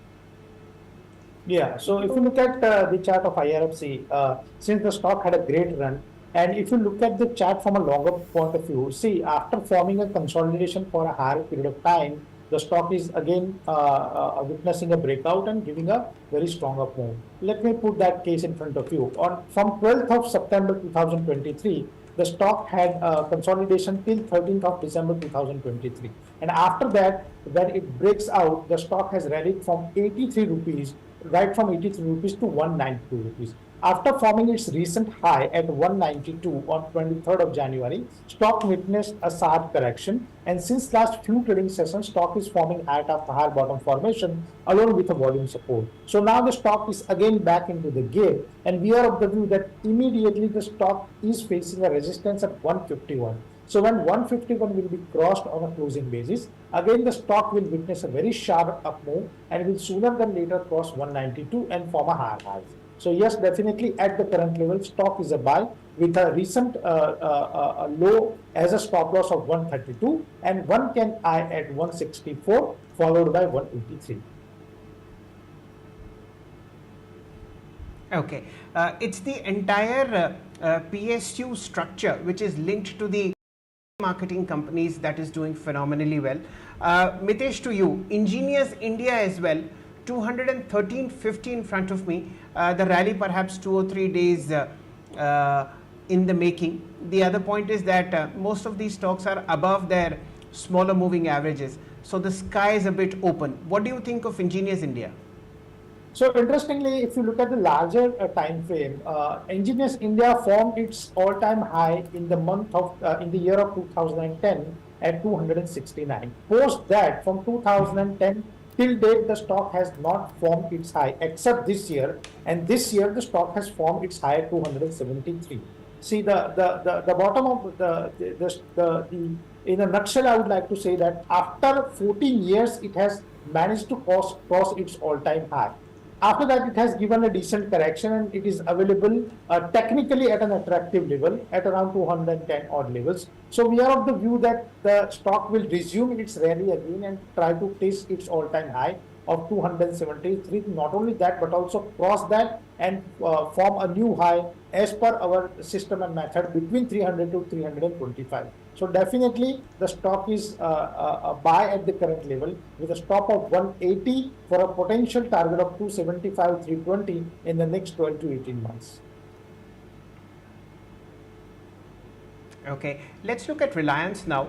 Yeah, so if you look at the chart of IRFC, since the stock had a great run And if you look at the chart from a longer point of view, see, after forming a consolidation for a higher period of time, the stock is again witnessing a breakout and giving a very strong up move. Let me put that case in front of you. From 12th of September 2023, the stock had consolidation till 13th of December 2023. And after that, when it breaks out, the stock has rallied from 83 rupees, right from 83 rupees to 192 rupees. After forming its recent high at 192 on 23rd of January, stock witnessed a sharp correction, and since last few trading sessions, stock is forming at a higher bottom formation along with a volume support. So now the stock is again back into the game, and we are of the view that immediately the stock is facing a resistance at 151. So when 151 will be crossed on a closing basis, again the stock will witness a very sharp up move and will sooner than later cross 192 and form a higher high. So yes, definitely at the current level, stock is a buy with a recent low as a stop loss of 132, and one can eye at 164 followed by 183. Okay, it's the entire PSU structure which is linked to the marketing companies that is doing phenomenally well. Mitesh, to you, Ingenious India as well, 213.50 in front of me. The rally perhaps 2 or 3 days in the making. The other point is that most of these stocks are above their smaller moving averages. So the sky is a bit open. What do you think of Ingenious India? So interestingly, if you look at the larger time frame, Ingenious India formed its all-time high in the in the year of 2010 at 269. Post that, from 2010 till date, the stock has not formed its high except this year, and this year the stock has formed its high at 273. See, the bottom of the in a nutshell, I would like to say that after 14 years, it has managed to cross its all-time high. After that, it has given a decent correction, and it is available technically at an attractive level at around 210 odd levels. So we are of the view that the stock will resume its rally again and try to test its all-time high of 273. Not only that, but also cross that and form a new high as per our system and method between 300 to 325. So definitely the stock is a buy at the current level with a stop of 180 for a potential target of 275, 320 in the next 12 to 18 months. Okay, let's look at Reliance now.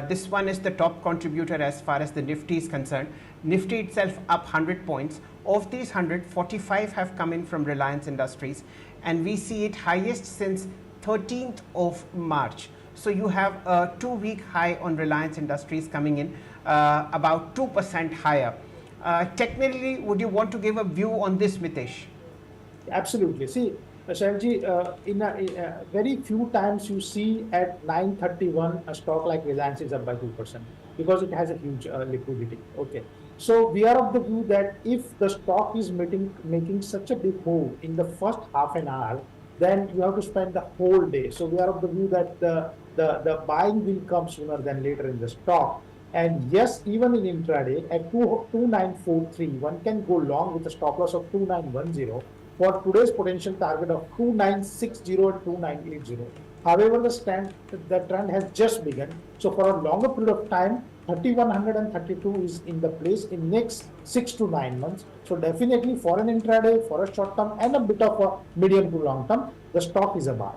This one is the top contributor as far as the Nifty is concerned. Nifty itself up 100 points. Of these 100, 45 have come in from Reliance Industries, and we see it highest since 13th of March. So you have a 2-week high on Reliance Industries coming in, about 2% higher. Technically, would you want to give a view on this, Mitesh? Absolutely. See, Shailji, in very few times you see at 931 a stock like Reliance is up by 2% because it has a huge liquidity. Okay. So we are of the view that if the stock is making such a big move in the first half an hour, then you have to spend the whole day. So we are of the view that the buying will come sooner than later in the stock. And yes, even in intraday at 2943, one can go long with a stop loss of 2910 for today's potential target of 2960 and 2980. However, the trend has just begun. So for a longer period of time, 3132 is in the place in next 6 to 9 months. So definitely for an intraday, for a short term and a bit of a medium to long term, the stock is a buy.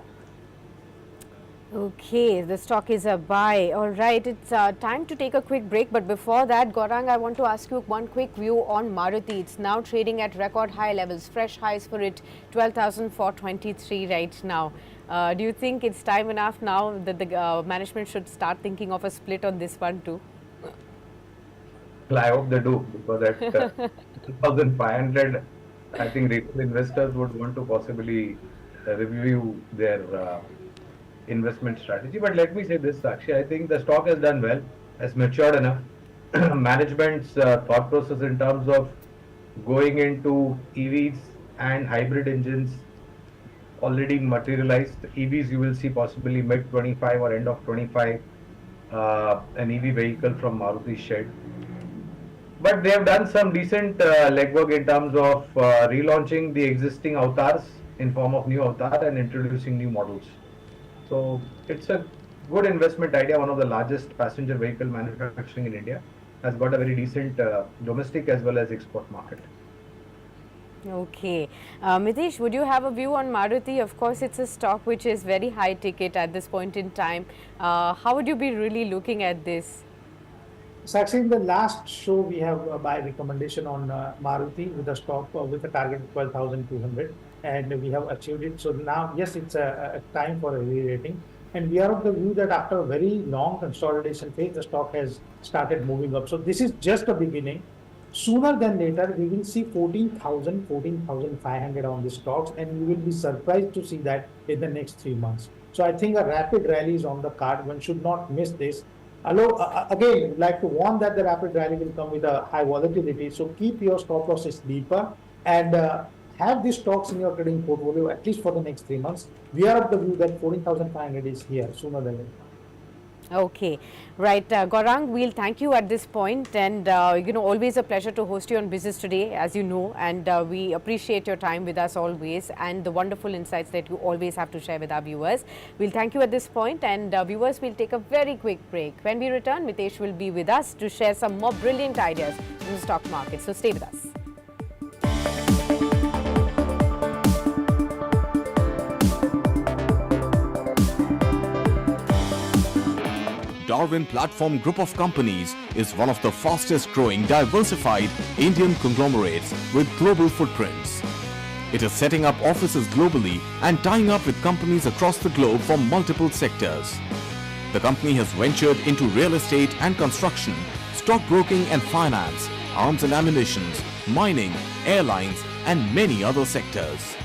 Okay, the stock is a buy. All right, it's time to take a quick break. But before that, Gaurang, I want to ask you one quick view on Maruti. It's now trading at record high levels, fresh highs for it, 12,423 right now. Do you think it's time enough now that the management should start thinking of a split on this one too? Well, I hope they do, because at 2,500, I think retail investors would want to possibly review their investment strategy. But let me say this, Sakshi, I think the stock has done well, has matured enough. Management's thought process in terms of going into EVs and hybrid engines already materialized. EVs you will see possibly mid 25 or end of 25, an EV vehicle from Maruti shed. But they have done some decent legwork in terms of relaunching the existing avatars in form of new avatar and introducing new models. So it's a good investment idea. One of the largest passenger vehicle manufacturing in India has got a very decent domestic as well as export market. Okay. Mitesh, would you have a view on Maruti? Of course, it's a stock which is very high ticket at this point in time. How would you be really looking at this? So actually, in the last show, we have a buy recommendation on Maruti with a stock with a target of 12,200, and we have achieved it. So now, yes, it's a time for a re-rating. And we are of the view that after a very long consolidation phase, the stock has started moving up. So this is just a beginning. Sooner than later, we will see 14,000, 14,500 on the stocks, and you will be surprised to see that in the next 3 months. So I think a rapid rally is on the card. One should not miss this. Although, again, like to warn that the rapid rally will come with a high volatility. So keep your stop losses deeper and have these stocks in your trading portfolio at least for the next 3 months. We are of the view that 14,500 is here sooner than later. Okay, right. Gaurang, we'll thank you at this point, and always a pleasure to host you on Business Today, as you know, and we appreciate your time with us always and the wonderful insights that you always have to share with our viewers. We'll thank you at this point, and viewers, we'll take a very quick break. When we return, Mitesh will be with us to share some more brilliant ideas in the stock market. So stay with us. Darwin Platform Group of Companies is one of the fastest growing diversified Indian conglomerates with global footprints. It is setting up offices globally and tying up with companies across the globe from multiple sectors. The company has ventured into real estate and construction, stockbroking and finance, arms and ammunition, mining, airlines and many other sectors.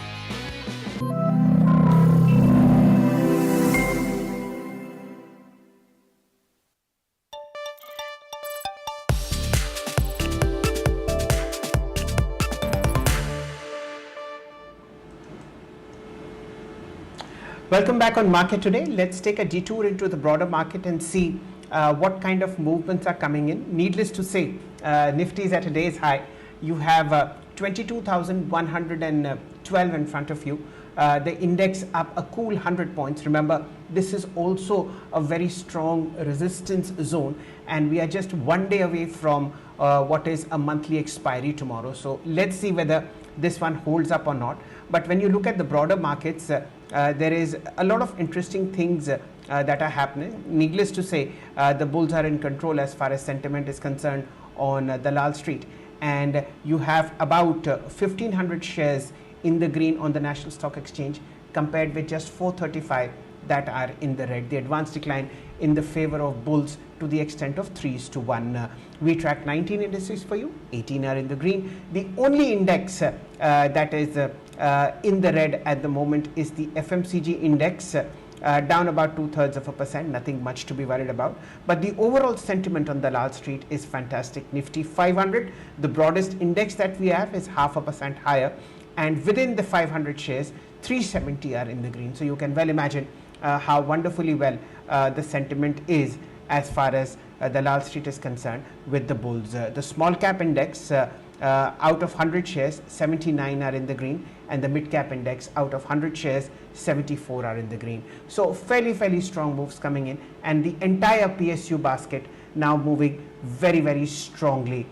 Welcome back on Market Today. Let's take a detour into the broader market and see what kind of movements are coming in. Needless to say, Nifty is at a day's high. You have 22,112 in front of you. The index up a cool 100 points. Remember, this is also a very strong resistance zone, and we are just one day away from what is a monthly expiry tomorrow. So let's see whether this one holds up or not. But when you look at the broader markets, there is a lot of interesting things that are happening. Needless to say, the bulls are in control as far as sentiment is concerned on Dalal Street, and you have about 1,500 shares in the green on the National Stock Exchange compared with just 435 that are in the red. The advanced decline in the favor of bulls to the extent of 3:1. We track 19 indices for you, 18 are in the green. The only index that is in the red at the moment is the FMCG index, down about 0.2%, nothing much to be worried about. But the overall sentiment on Dalal Street is fantastic. Nifty 500, the broadest index that we have, is 0.5% higher, and within the 500 shares, 370 are in the green. So you can well imagine how wonderfully well the sentiment is as far as Dalal Street is concerned with the bulls. The small cap index, out of 100 shares, 79 are in the green, and the mid cap index, out of 100 shares, 74 are in the green. So fairly strong moves coming in, and the entire PSU basket now moving very strongly.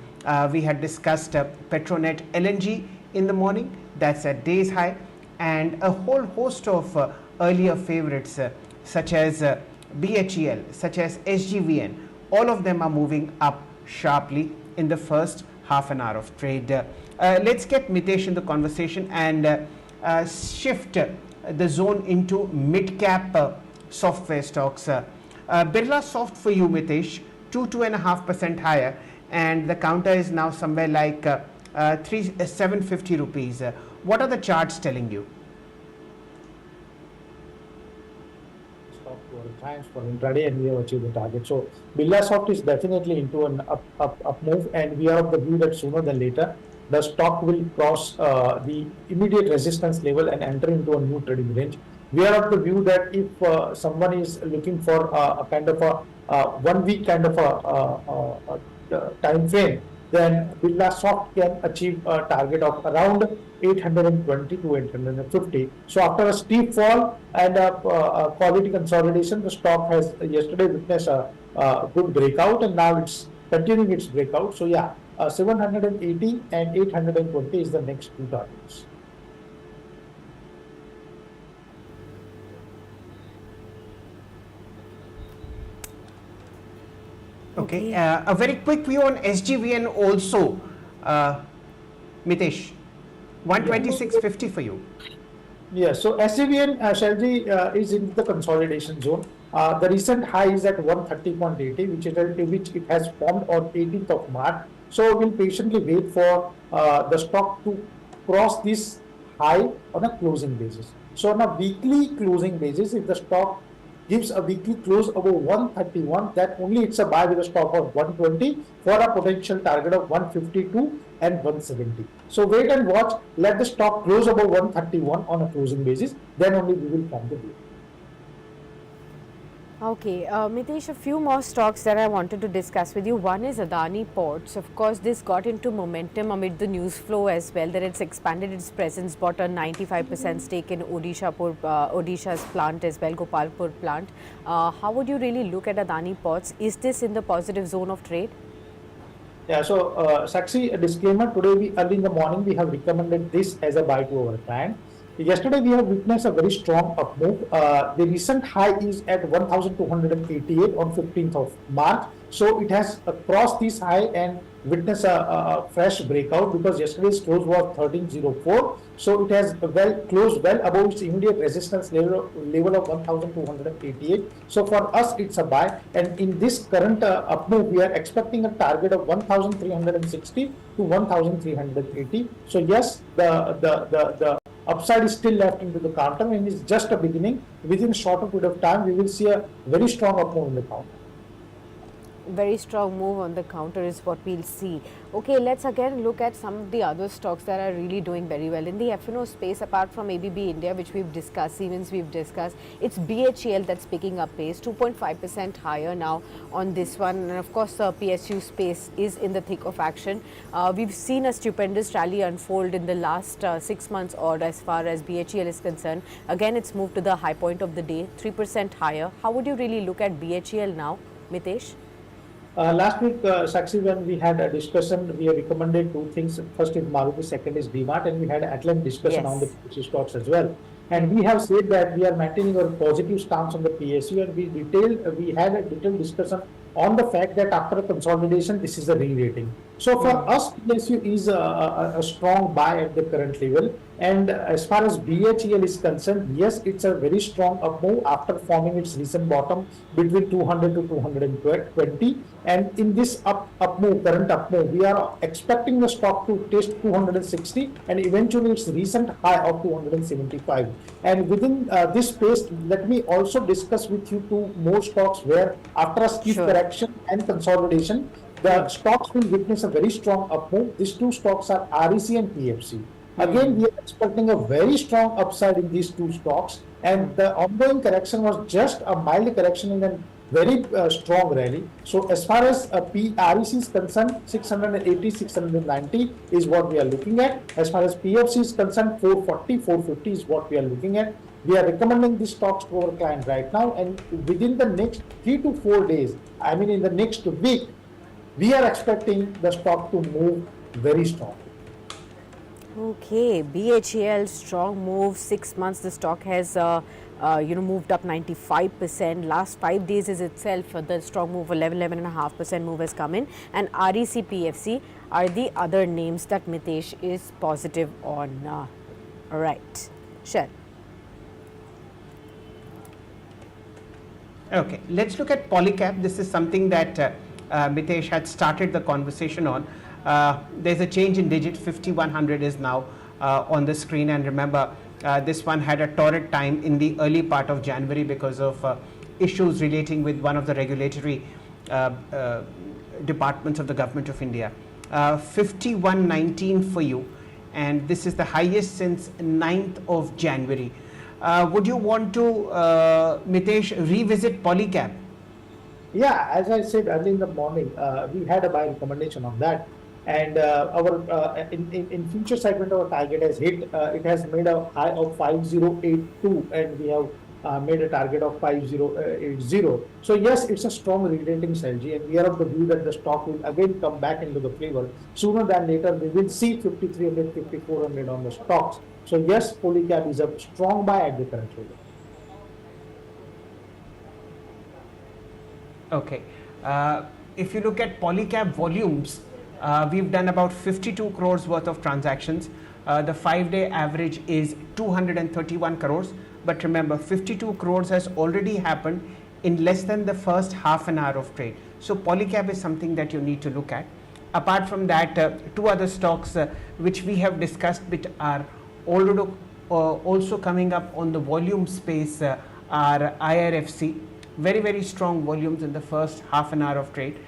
We had discussed Petronet LNG in the morning, that's at day's high, and a whole host of earlier favorites such as BHEL, such as SGVN, all of them are moving up sharply in the first half an hour of trade. Let's get Mitesh in the conversation and shift the zone into mid-cap software stocks. Birla Soft for you, Mitesh, 2.5% higher, and the counter is now somewhere like 750 rupees. What are the charts telling you? Thanks for intraday, and we have achieved the target. So Birla Soft is definitely into an up move, and we are of the view that sooner than later the stock will cross the immediate resistance level and enter into a new trading range. We are of the view that if someone is looking for a kind of a 1 week kind of a time frame, then Birla Soft can achieve a target of around 820 to 850. So after a steep fall and a quality consolidation, the stock has yesterday witnessed a good breakout, and now it's continuing its breakout. So yeah, 780 and 820 is the next two targets. Okay, a very quick view on SGVN also, Mitesh. 126.50 for you. Yeah, so SCVN Shelby is in the consolidation zone. The recent high is at 130.80, which it has formed on 18th of March. So we'll patiently wait for the stock to cross this high on a closing basis. So on a weekly closing basis, if the stock gives a weekly close above 131, that only it's a buy with a stop of 120 for a potential target of 152 and 170. So wait and watch, let the stock close above 131 on a closing basis, then only we will form the view. Okay, Mitesh, a few more stocks that I wanted to discuss with you. One is Adani Ports. Of course, this got into momentum amid the news flow as well, that it's expanded its presence, bought a 95% stake in Odisha's plant as well, Gopalpur plant. How would you really look at Adani Ports? Is this in the positive zone of trade? Yeah, so Sakshi, a disclaimer, today early in the morning we have recommended this as a buy to our client. Yesterday we have witnessed a very strong up move. The recent high is at 1288 on 15th of March. So it has crossed this high and witnessed a fresh breakout, because yesterday's close was 1304. So it has closed well above its immediate resistance level of 1288. So for us it's a buy, and in this current up move we are expecting a target of 1360 to 1380. So yes, the upside is still left into the counter, and it's just a beginning. Within a shorter period of time, we will see a very strong up move in the counter. Very strong move on the counter is what we'll see. Okay, let's again look at some of the other stocks that are really doing very well in the F&O space. Apart from ABB India, which we've discussed, Siemens we've discussed, it's BHEL that's picking up pace, 2.5% higher now on this one. And of course, the PSU space is in the thick of action. We've seen a stupendous rally unfold in the last 6 months odd as far as BHEL is concerned. Again, it's moved to the high point of the day, 3% higher. How would you really look at BHEL now, Mitesh? Last week, Sakshi, when we had a discussion, we have recommended two things. First is Maruti, second is DMart, and we had an excellent discussion on the PSU stocks as well. And we have said that we are maintaining our positive stance on the PSU, and we had a detailed discussion on the fact that after consolidation, this is a re-rating. So for us, PSU is a strong buy at the current level. And as far as BHEL is concerned, yes, it's a very strong up move after forming its recent bottom between 200 to 220. And in this current up move, we are expecting the stock to test 260 and eventually its recent high of 275. And within this space, let me also discuss with you two more stocks where after a steep correction and consolidation, the stocks will witness a very strong up move. These two stocks are REC and PFC. Again, we are expecting a very strong upside in these two stocks, and the ongoing correction was just a mild correction in a very strong rally. So as far as REC is concerned, 680, 690 is what we are looking at. As far as PFC is concerned, 440, 450 is what we are looking at. We are recommending these stocks to our client right now, and within the next 3 to 4 days, I mean in the next week, we are expecting the stock to move very strong. Okay, BHEL strong move. 6 months the stock has moved up 95%. Last 5 days is itself the strong move, 11.5% move has come in. And REC, PFC are the other names that Mitesh is positive on. Right, Shail. Okay, let's look at Polycab. This is something that Mitesh had started the conversation on. There's a change in digit, 5100 is now on the screen, and remember this one had a torrid time in the early part of January because of issues relating with one of the regulatory departments of the government of India. 5119 for you, and this is the highest since 9th of January. Would you want to, Mitesh, revisit Polycab? Yeah, as I said early in the morning, we had a buy recommendation on that. And in future segment, our target has hit. It has made a high of 5082, and we have made a target of 5080. So yes, it's a strong re-rating strategy, and we are of the view that the stock will again come back into the flavor. Sooner than later, we will see 5300, 5400 on the stocks. So yes, Polycab is a strong buy at the current level. Okay. If you look at Polycab volumes, we've done about 52 crores worth of transactions. The 5-day average is 231 crores. But remember, 52 crores has already happened in less than the first half an hour of trade. So Polycab is something that you need to look at. Apart from that, two other stocks which we have discussed which are also coming up on the volume space are IRFC. Very, very strong volumes in the first half an hour of trade,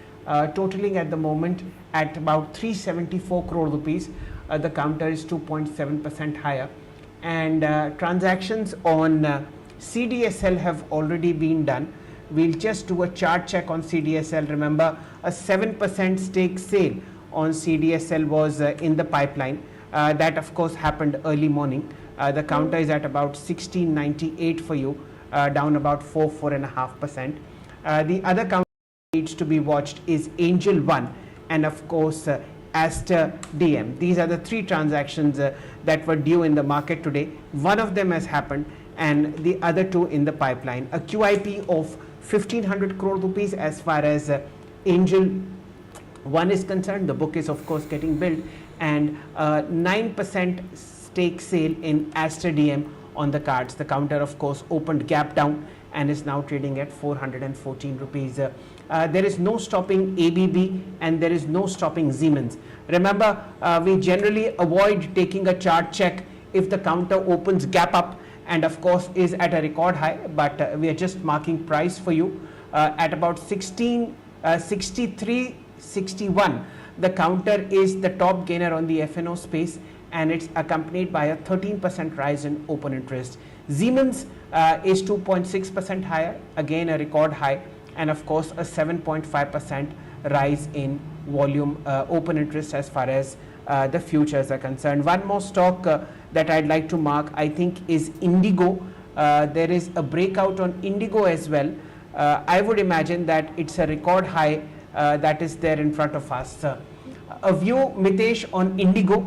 totaling at the moment at about 374 crore rupees. The counter is 2.7% higher. And transactions on CDSL have already been done. We'll just do a chart check on CDSL. Remember, a 7% stake sale on CDSL was in the pipeline. That of course happened early morning. The counter is at about 1698 for you, down about 4.5%. The other counter needs to be watched is Angel One and of course Aster DM. These are the three transactions that were due in the market today. One of them has happened and the other two in the pipeline. A QIP of 1500 crore rupees as far as Angel One is concerned. The book is of course getting built, and 9% stake sale in Aster DM on the cards. The counter of course opened gap down and is now trading at 414 rupees. There is no stopping ABB and there is no stopping Siemens. Remember, we generally avoid taking a chart check if the counter opens gap up and of course is at a record high, but we are just marking price for you at about 63.61. The counter is the top gainer on the FNO space, and it's accompanied by a 13% rise in open interest. Siemens is 2.6% higher, again a record high, and of course a 7.5% rise in volume open interest as far as the futures are concerned. One more stock that I'd like to mark, I think, is Indigo. There is a breakout on Indigo as well. I would imagine that it's a record high that is there in front of us. A view, Mitesh, on Indigo?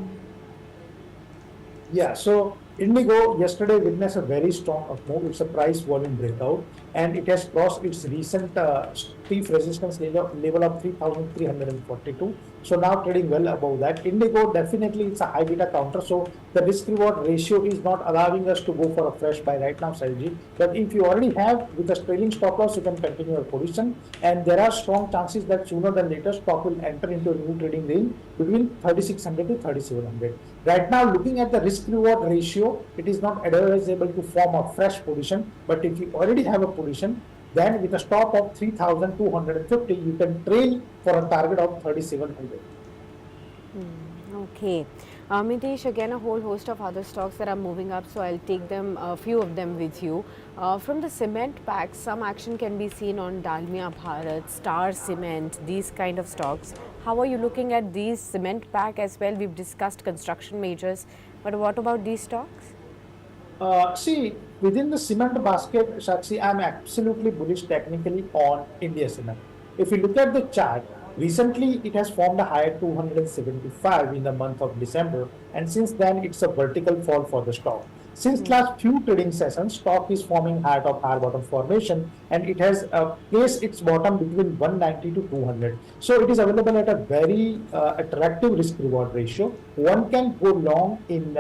Yeah, so Indigo yesterday witnessed a very strong move. It's a price volume breakout, and it has crossed its recent steep resistance level of 3,342. So now trading well above that. Indigo definitely it's a high beta counter, so the risk reward ratio is not allowing us to go for a fresh buy right now, Saiji. But if you already have with a trailing stop loss, you can continue your position, and there are strong chances that sooner than later stock will enter into a new trading range between 3,600 to 3,700. Right now, looking at the risk reward ratio, it is not advisable to form a fresh position. But if you already have a position, then with a stop of 3,250, you can trail for a target of 3,700. Okay. Mitesh, again a whole host of other stocks that are moving up, so I'll take them, a few of them with you. From the cement pack, some action can be seen on Dalmia Bharat, Star Cement, these kind of stocks. How are you looking at these cement pack as well? We've discussed construction majors, but what about these stocks? See, within the cement basket, Sakshi, I'm absolutely bullish technically on India Cement. If you look at the chart, recently it has formed a high at 275 in the month of December, and since then it's a vertical fall for the stock. Since last few trading sessions, stock is forming high top high bottom formation, and it has placed its bottom between 190 to 200. So it is available at a very attractive risk reward ratio. One can go long in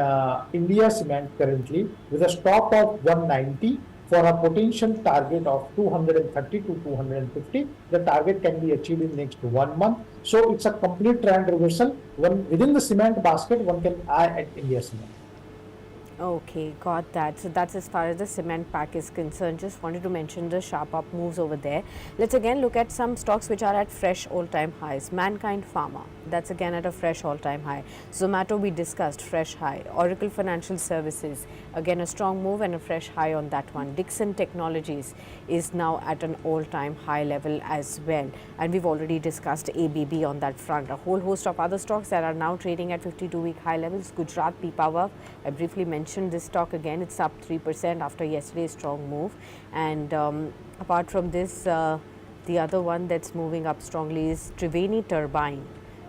India Cement currently with a stop of 190 for a potential target of 230 to 250. The target can be achieved in next 1 month. So it's a complete trend reversal. Within the cement basket, one can eye at India Cement. Okay, got that. So that's as far as the cement pack is concerned. Just wanted to mention the sharp up moves over there. Let's again look at some stocks which are at fresh all-time highs. Mankind Pharma, that's again at a fresh all-time high. Zomato, we discussed, fresh high. Oracle Financial Services, again a strong move and a fresh high on that one. Dixon Technologies is now at an all-time high level as well. And we've already discussed ABB on that front. A whole host of other stocks that are now trading at 52-week high levels. Gujarat Pipavav, I briefly mentioned this stock again, it's up 3% after yesterday's strong move. And apart from this, the other one that's moving up strongly is Triveni Turbine.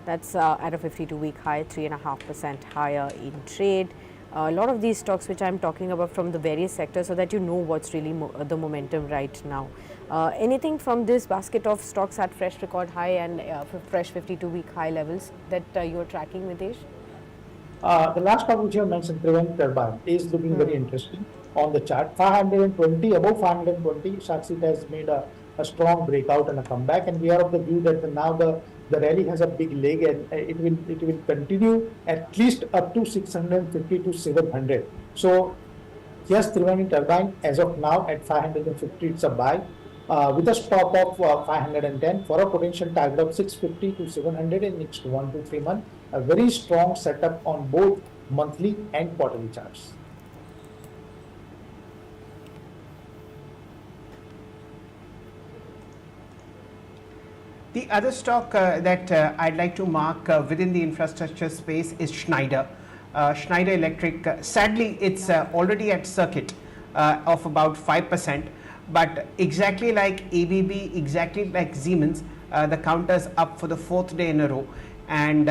That's at a 52-week high, 3.5% higher in trade. A lot of these stocks which I'm talking about from the various sectors so that you know what's really the momentum right now. Anything from this basket of stocks at fresh record high and fresh 52-week high levels that you're tracking, Mitesh? The last stock which you have mentioned, Triveni Turbine, is looking very interesting on the chart. 520, above 520, Sakshi has made a strong breakout and a comeback, and we are of the view that now the rally has a big leg and it will continue at least up to 650 to 700. So yes, Triveni Turbine as of now at 550, it's a buy. With a stop of 510 for a potential target of 650 to 700 in next 1 to 3 months. A very strong setup on both monthly and quarterly charts. The other stock that I'd like to mark within the infrastructure space is Schneider. Schneider Electric, sadly, it's already at circuit of about 5%. But exactly like ABB, exactly like Siemens, the counter's up for the 4th day in a row. And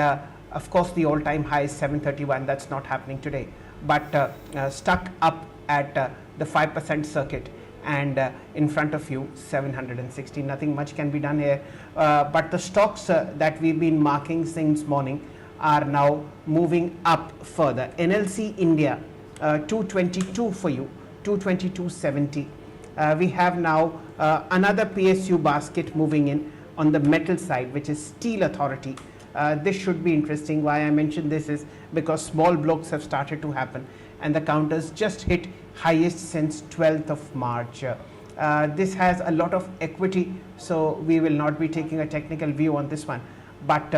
of course, the all-time high is 731. That's not happening today. But stuck up at the 5% circuit. And in front of you, 760. Nothing much can be done here. But the stocks that we've been marking since morning are now moving up further. NLC India, 222 for you, 222.70. We have now another PSU basket moving in on the metal side, which is Steel Authority. This should be interesting. Why I mentioned this is because small blocks have started to happen and the counters just hit highest since 12th of March. This has a lot of equity, so we will not be taking a technical view on this one. But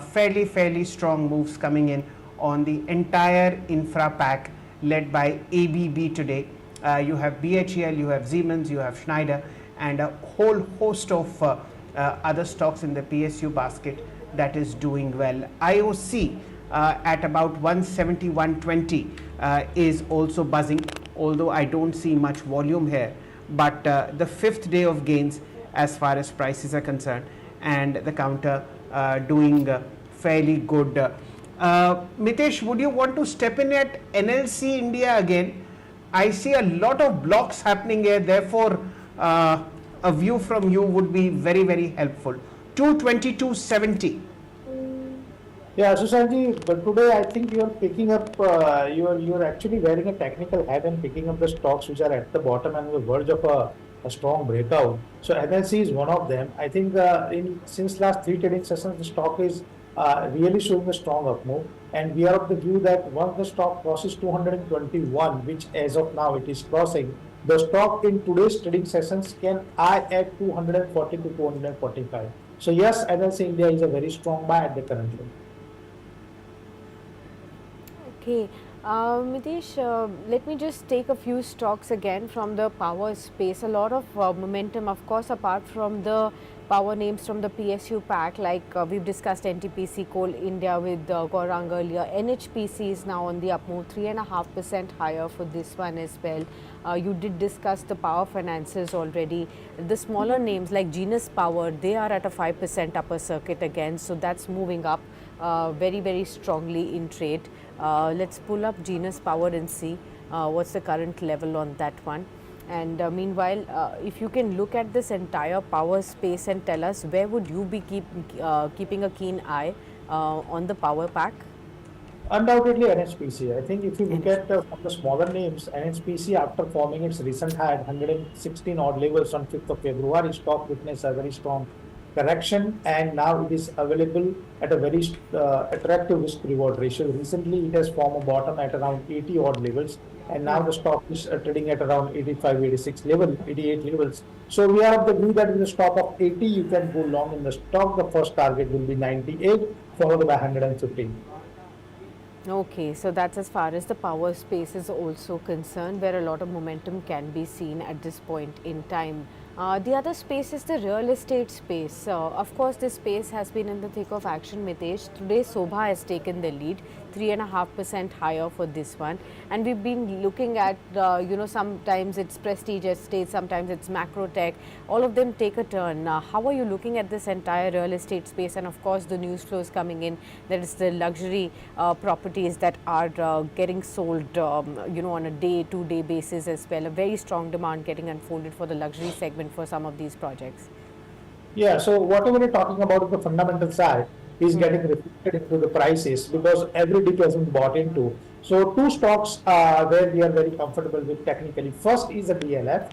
fairly strong moves coming in on the entire infra pack led by ABB today. You have BHEL, you have Siemens, you have Schneider, and a whole host of other stocks in the PSU basket that is doing well. IOC at about 170, 120 is also buzzing, although I don't see much volume here. But the 5th day of gains as far as prices are concerned, and the counter doing fairly good. Mitesh, would you want to step in at NLC India again? I see a lot of blocks happening here, therefore a view from you would be very helpful. 222.70. Yeah, Susanji, but today I think you are picking up, you're actually wearing a technical hat and picking up the stocks which are at the bottom and on the verge of a strong breakout. So NLC is one of them. I think since last 3 trading sessions, the stock is really showing a strong up move, and we are of the view that once the stock crosses 221, which as of now it is crossing, the stock in today's trading sessions can eye at 240 to 245. So yes, NLC India is a very strong buy at the current level. Okay, Mitesh, let me just take a few stocks again from the power space. A lot of momentum, of course, apart from the power names from the PSU pack, like we've discussed NTPC Coal India with Gaurang earlier. NHPC is now on the up move, 3.5% higher for this one as well. You did discuss the power finances already. The smaller names like Genus Power, they are at a 5% upper circuit again, so that's moving up very strongly in trade. Let's pull up Genus Power and see what's the current level on that one. And meanwhile, if you can look at this entire power space and tell us where would you be keeping a keen eye on the power pack? Undoubtedly NHPC. I think if you look at from the smaller names, NHPC after forming its recent high at 116 odd levels on 5th of February, stock witnessed a very strong correction, and now it is available at a very attractive risk reward ratio. Recently it has formed a bottom at around 80 odd levels, and now the stock is trading at around 85, 86 level, 88 levels. So we are of the view that with a stop of 80 you can go long in the stock. The first target will be 98, followed by 115. Okay, so that's as far as the power space is also concerned, where a lot of momentum can be seen at this point in time. The other space is the real estate space. Of course, this space has been in the thick of action, Mitesh. Today, Sobha has taken the lead, 3.5% higher for this one. And we've been looking at, sometimes it's prestige estate, sometimes it's macro tech. All of them take a turn. How are you looking at this entire real estate space? And of course, the news flows coming in, that is the luxury properties that are getting sold, on a day, 2 day basis as well. A very strong demand getting unfolded for the luxury segment for some of these projects. Yeah, so whatever you're talking about the fundamental side is getting reflected into the prices because every dip has been bought into. So two stocks where we are very comfortable with technically. First is the DLF.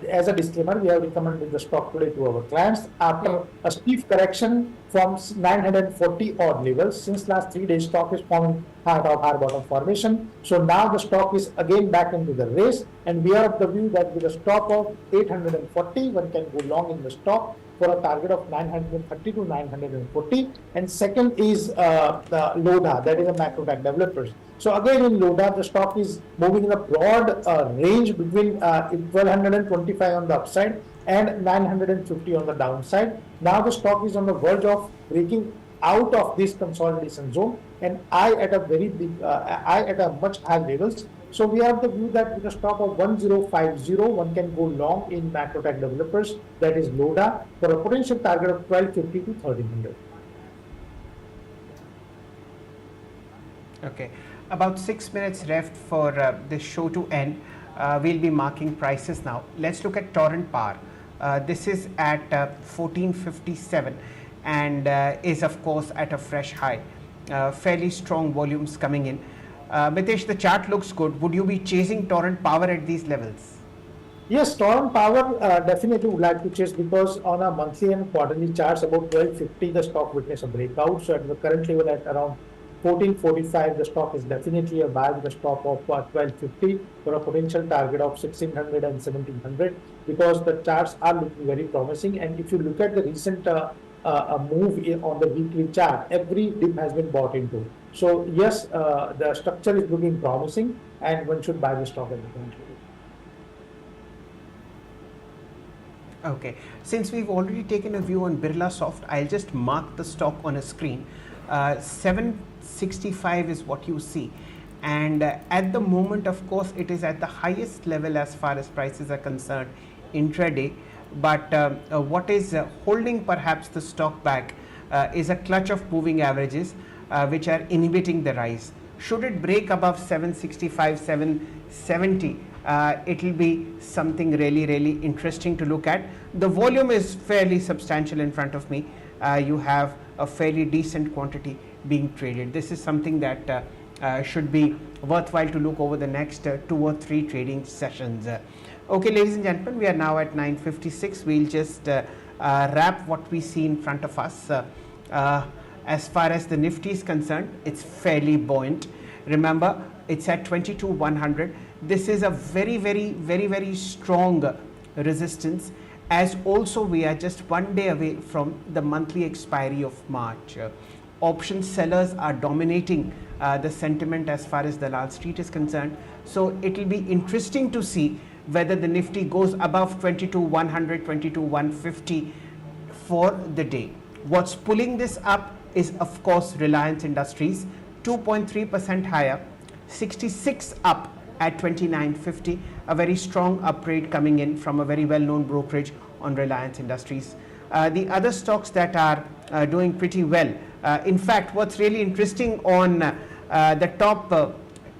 As a disclaimer, we have recommended the stock today to our clients after a steep correction from 940 odd levels. Since last 3 days, stock is forming high top, high bottom formation. So now the stock is again back into the race, and we are of the view that with a stop of 840, one can go long in the stock for a target of 930 to 940. And second is the LODA, that is a macro tech developers. So again in LODA, the stock is moving in a broad range between 1225 on the upside and 950 on the downside. Now the stock is on the verge of breaking out of this consolidation zone, and at a very big, at a much higher levels. So we have the view that with a stop of 1050, one can go long in macro tech developers, that is LODA, for a potential target of 1250 to 1300. Okay, about 6 minutes left for this show to end. We'll be marking prices now. Let's look at Torrent Power. This is at 1457 and is of course at a fresh high. Fairly strong volumes coming in. Mitesh, the chart looks good. Would you be chasing Torrent Power at these levels? Yes, Torrent Power definitely would like to chase because on a monthly and quarterly charts about 1250 the stock witnessed a breakout. So at the current level at around 1445 the stock is definitely a buy with a stop of 1250 for a potential target of 1600 and 1700 because the charts are looking very promising. And if you look at the recent move on the weekly chart, every dip has been bought into. So yes, the structure is looking promising and one should buy the stock at the current level. Okay, since we've already taken a view on Birla Soft, I'll just mark the stock on a screen. 765 is what you see, and at the moment of course it is at the highest level as far as prices are concerned intraday, but what is holding perhaps the stock back is a clutch of moving averages which are inhibiting the rise. Should it break above 765, 770, it will be something really interesting to look at. The volume is fairly substantial in front of me. You have a fairly decent quantity being traded. This is something that should be worthwhile to look over the next 2 or 3 trading sessions. Okay, ladies and gentlemen, we are now at 9:56. We'll just wrap what we see in front of us. As far as the Nifty is concerned, it's fairly buoyant. Remember, it's at 22,100. This is a very strong resistance, as also we are just 1 day away from the monthly expiry of March. Option sellers are dominating the sentiment as far as Dalal Street is concerned. So it will be interesting to see whether the Nifty goes above 22,100, 22,150 for the day. What's pulling this up is of course Reliance Industries, 2.3% higher, 66 up at 29.50, a very strong upgrade coming in from a very well-known brokerage on Reliance Industries. The other stocks that are doing pretty well, in fact what's really interesting on the top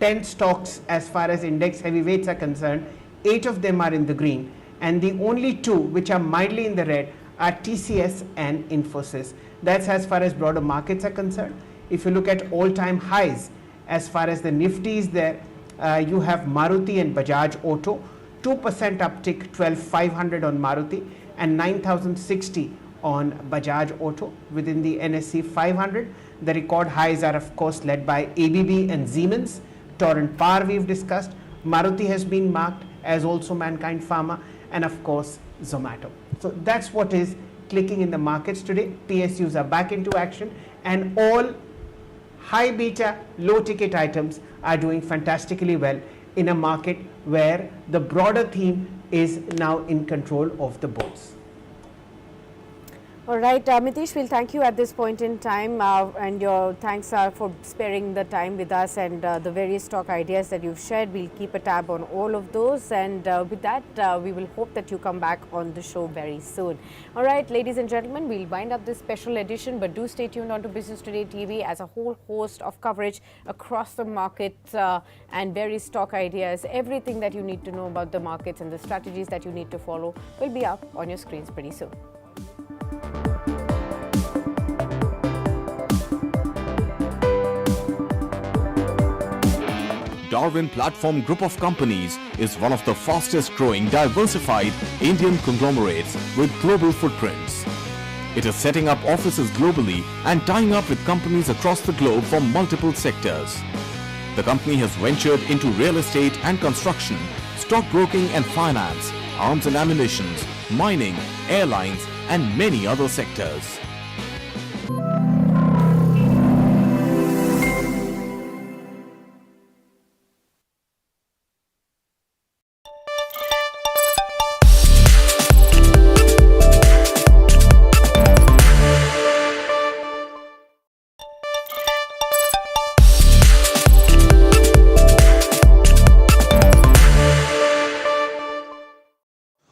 10 stocks as far as index heavyweights are concerned, 8 of them are in the green, and the only 2 which are mildly in the red are TCS and Infosys. That's as far as broader markets are concerned. If you look at all-time highs as far as the Nifty is there, you have Maruti and Bajaj Auto, 2% uptick, 12,500 on Maruti and 9,060 on Bajaj Auto within the NSE 500. The record highs are of course led by ABB and Siemens. Torrent Power we've discussed. Maruti has been marked, as also Mankind Pharma, and of course Zomato. So that's what is clicking in the markets today. PSUs are back into action, and all high beta, low ticket items are doing fantastically well in a market where the broader theme is now in control of the bulls. All right, Mitesh, we'll thank you at this point in time, and your thanks for sparing the time with us, and the various stock ideas that you've shared. We'll keep a tab on all of those, and with that, we will hope that you come back on the show very soon. All right, ladies and gentlemen, we'll wind up this special edition, but do stay tuned on to Business Today TV, as a whole host of coverage across the markets and various stock ideas. Everything that you need to know about the markets and the strategies that you need to follow will be up on your screens pretty soon. Darwin Platform Group of Companies is one of the fastest growing diversified Indian conglomerates with global footprints. It is setting up offices globally and tying up with companies across the globe from multiple sectors. The company has ventured into real estate and construction, stockbroking and finance, arms and ammunition, mining, airlines and many other sectors.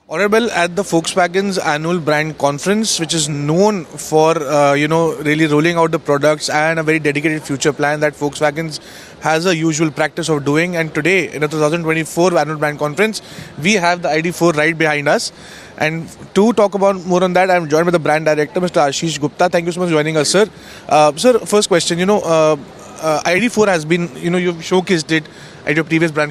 Honorable, at the Volkswagen's annual brand conference, which is known for really rolling out the products and a very dedicated future plan that Volkswagen has a usual practice of doing. And today, in the 2024 annual brand conference, we have the ID4 right behind us. And to talk about more on that, I'm joined by the brand director, Mr. Ashish Gupta. Thank you so much for joining us, sir. Sir, first question, ID4 has been, you've showcased it at your previous brand